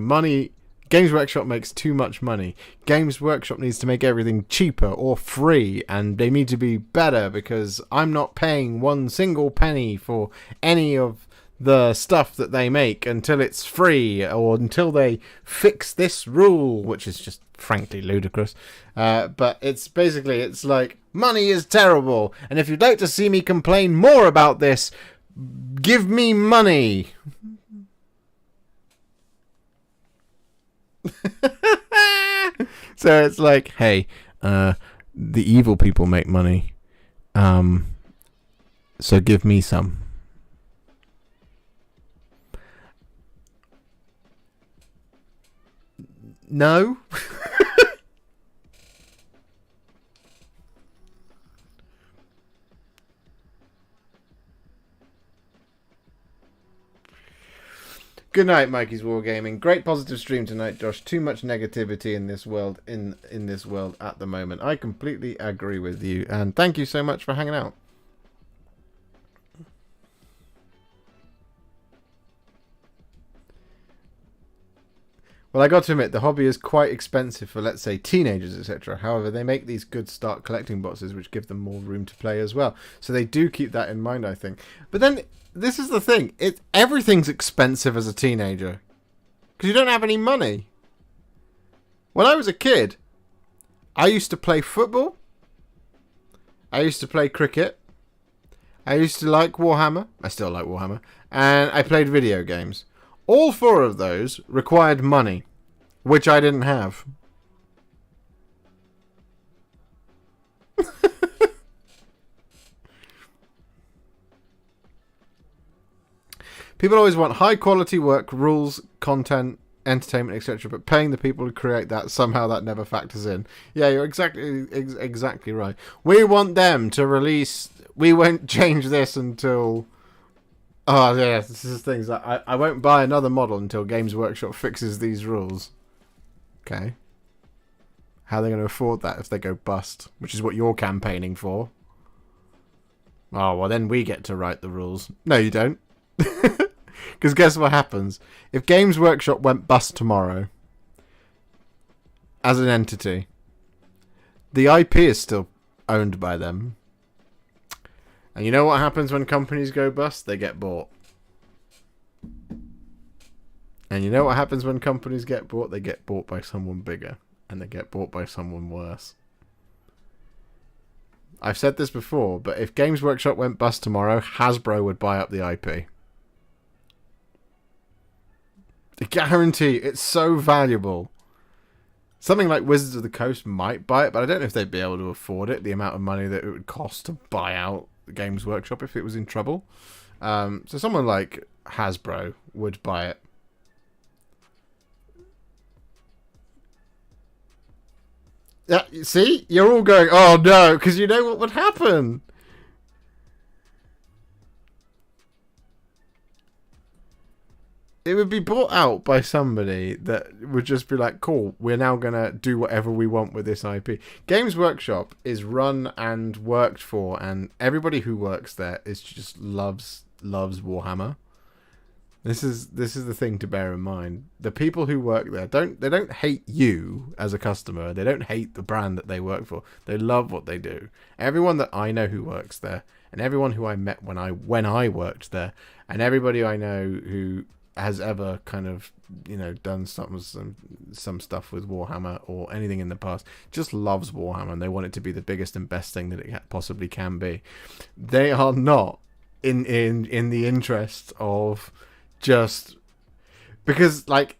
Speaker 1: Games Workshop makes too much money. Games Workshop needs to make everything cheaper or free, and they need to be better because I'm not paying one single penny for any of the stuff that they make until it's free or until they fix this rule, which is just frankly ludicrous. But it's like, money is terrible, and if you'd like to see me complain more about this, give me money. So it's like, hey, the evil people make money, so give me some. No. Good night, Mikey's Wargaming. Great positive stream tonight, Josh. Too much negativity in this world, in this world at the moment. I completely agree with you, and thank you so much for hanging out. Well, I got to admit, the hobby is quite expensive for, let's say, teenagers, etc. However, they make these good start collecting boxes, which give them more room to play as well. So they do keep that in mind, I think. But then, this is the thing. Everything's expensive as a teenager. Because you don't have any money. When I was a kid, I used to play football. I used to play cricket. I used to like Warhammer. I still like Warhammer. And I played video games. All 4 of those required money, which I didn't have. People always want high quality work, rules, content, entertainment, etc. But paying the people who create that, somehow that never factors in. Yeah, you're exactly right. We want them to release... We won't change this until... Oh, yeah, this is things that I won't buy another model until Games Workshop fixes these rules. Okay. How are they going to afford that if they go bust? Which is what you're campaigning for. Oh, well, then we get to write the rules. No, you don't. Because guess what happens? If Games Workshop went bust tomorrow, as an entity, the IP is still owned by them. And you know what happens when companies go bust? They get bought. And you know what happens when companies get bought? They get bought by someone bigger. And they get bought by someone worse. I've said this before, but if Games Workshop went bust tomorrow, Hasbro would buy up the IP. I guarantee it's so valuable. Something like Wizards of the Coast might buy it, but I don't know if they'd be able to afford it, the amount of money that it would cost to buy out the Games Workshop if it was in trouble. So someone like Hasbro would buy it. Yeah, see? You're all going, oh no, because you know what would happen. It would be bought out by somebody that would just be like, cool, we're now going to do whatever we want with this IP. Games Workshop is run and worked for, and everybody who works there is just loves Warhammer. This is the thing to bear in mind. The people who work there don't hate you as a customer. They don't hate the brand that they work for. They love what they do. Everyone that I know who works there, and everyone who I met when I worked there, and everybody I know who has ever kind of, you know, done some stuff with Warhammer or anything in the past, just loves Warhammer, and they want it to be the biggest and best thing that it possibly can be. They are not in the interest of just because, like,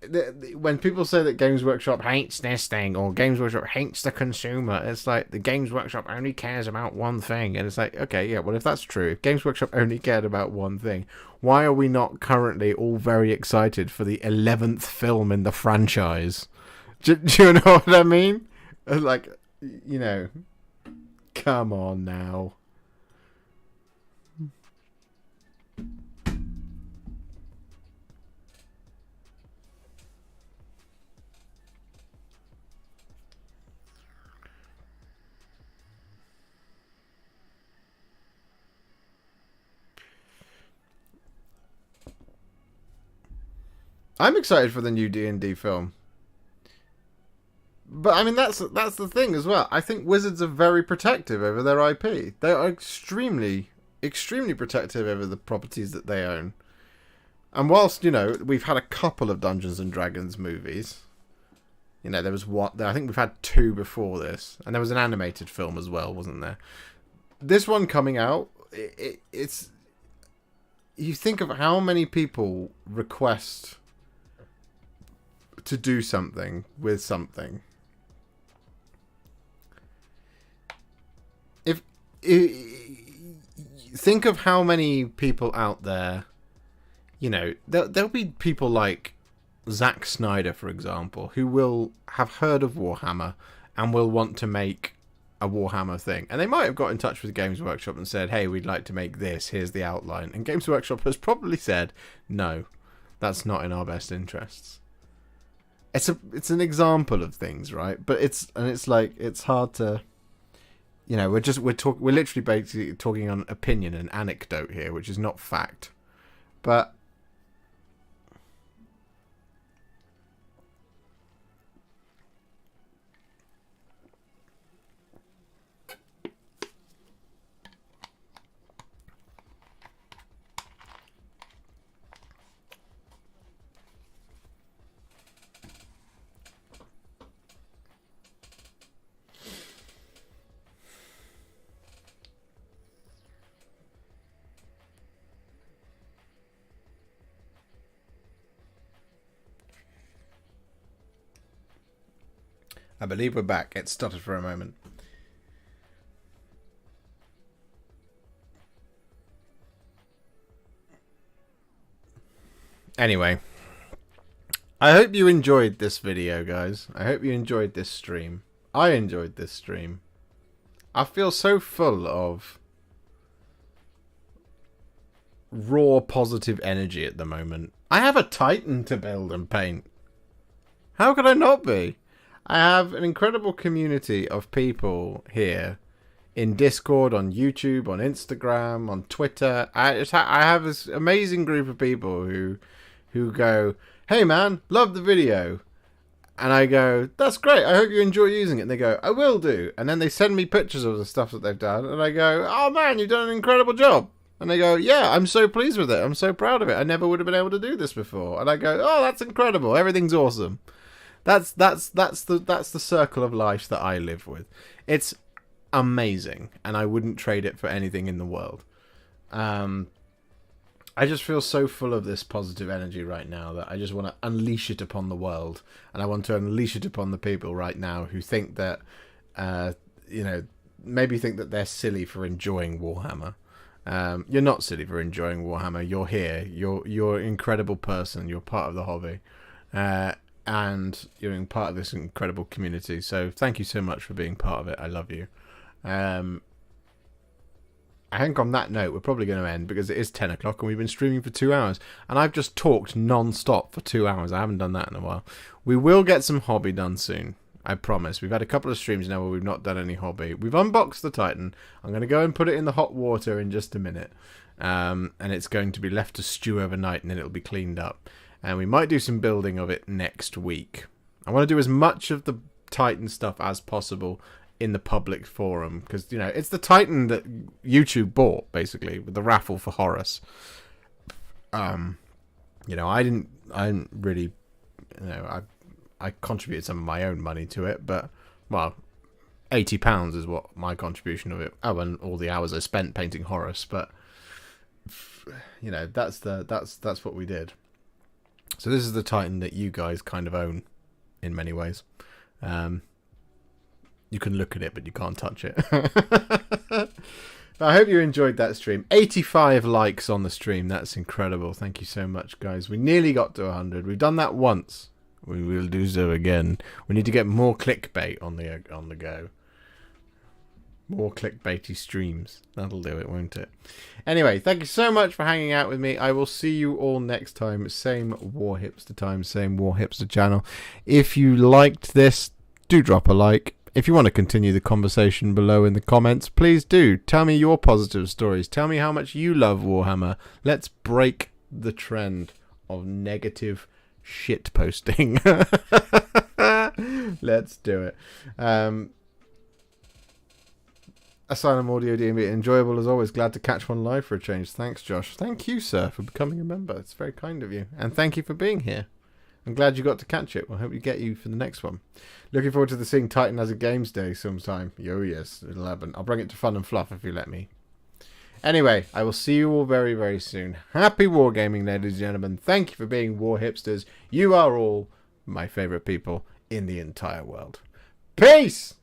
Speaker 1: when people say that Games Workshop hates this thing or Games Workshop hates the consumer, it's like the Games Workshop only cares about one thing. And it's like, okay, yeah, well, if that's true, if Games Workshop only cared about one thing, why are we not currently all very excited for the 11th film in the franchise? Do you know what I mean? Like, you know, come on now. I'm excited for the new D&D film. But, I mean, that's the thing as well. I think Wizards are very protective over their IP. They are extremely, extremely protective over the properties that they own. And whilst, you know, we've had a couple of Dungeons and Dragons movies. You know, there was one... I think we've had 2 before this. And there was an animated film as well, wasn't there? This one coming out, it's... You think of how many people request to do something with something. If think of how many people out there, you know, there'll be people like Zack Snyder, for example, who will have heard of Warhammer and will want to make a Warhammer thing. And they might have got in touch with Games Workshop and said, hey, we'd like to make this. Here's the outline. And Games Workshop has probably said, no, that's not in our best interests. It's an example of things, right? But it's hard to, you know, we're literally basically talking on opinion and anecdote here, which is not fact. But I believe we're back. It stuttered for a moment. Anyway, I hope you enjoyed this video, guys. I hope you enjoyed this stream. I enjoyed this stream. I feel so full of raw positive energy at the moment. I have a Titan to build and paint. How could I not be? I have an incredible community of people here in Discord, on YouTube, on Instagram, on Twitter. I have this amazing group of people who go, hey man, love the video. And I go, that's great, I hope you enjoy using it. And they go, I will do. And then they send me pictures of the stuff that they've done. And I go, oh man, you've done an incredible job. And they go, yeah, I'm so pleased with it. I'm so proud of it. I never would have been able to do this before. And I go, oh, that's incredible. Everything's awesome. That's the circle of life that I live with. It's amazing, and I wouldn't trade it for anything in the world. I just feel so full of this positive energy right now that I just want to unleash it upon the world, and I want to unleash it upon the people right now who think that, maybe think that they're silly for enjoying Warhammer. You're not silly for enjoying Warhammer. You're here. You're an incredible person. You're part of the hobby. And you're in part of this incredible community. So thank you so much for being part of it. I love you. I think on that note, we're probably going to end because it is 10 o'clock and we've been streaming for 2 hours. And I've just talked non-stop for 2 hours. I haven't done that in a while. We will get some hobby done soon. I promise. We've had a couple of streams now where we've not done any hobby. We've unboxed the Titan. I'm going to go and put it in the hot water in just a minute. And it's going to be left to stew overnight and then it'll be cleaned up. And we might do some building of it next week. I want to do as much of the Titan stuff as possible in the public forum. Because, you know, it's the Titan that YouTube bought, basically, with the raffle for Horus. I didn't really, I contributed some of my own money to it. But, well, £80 is what my contribution of it. Oh, and all the hours I spent painting Horus. But, you know, that's what we did. So this is the Titan that you guys kind of own in many ways. You can look at it, but you can't touch it. I hope you enjoyed that stream. 85 likes on the stream. That's incredible. Thank you so much, guys. We nearly got to 100. We've done that once. We will do so again. We need to get more clickbait on the go. More clickbaity streams. That'll do it, won't it? Anyway, thank you so much for hanging out with me. I will see you all next time. Same Warhipster time, same Warhipster channel. If you liked this, do drop a like. If you want to continue the conversation below in the comments, please do. Tell me your positive stories. Tell me how much you love Warhammer. Let's break the trend of negative shit posting. Let's do it. Asylum Audio DMV, enjoyable as always. Glad to catch one live for a change. Thanks, Josh. Thank you, sir, for becoming a member. It's very kind of you. And thank you for being here. I'm glad you got to catch it. We'll hope we get you for the next one. Looking forward to seeing Titan as a games day sometime. Oh, yes, it'll happen. I'll bring it to Fun and Fluff if you let me. Anyway, I will see you all very, very soon. Happy wargaming, ladies and gentlemen. Thank you for being war hipsters. You are all my favourite people in the entire world. Peace!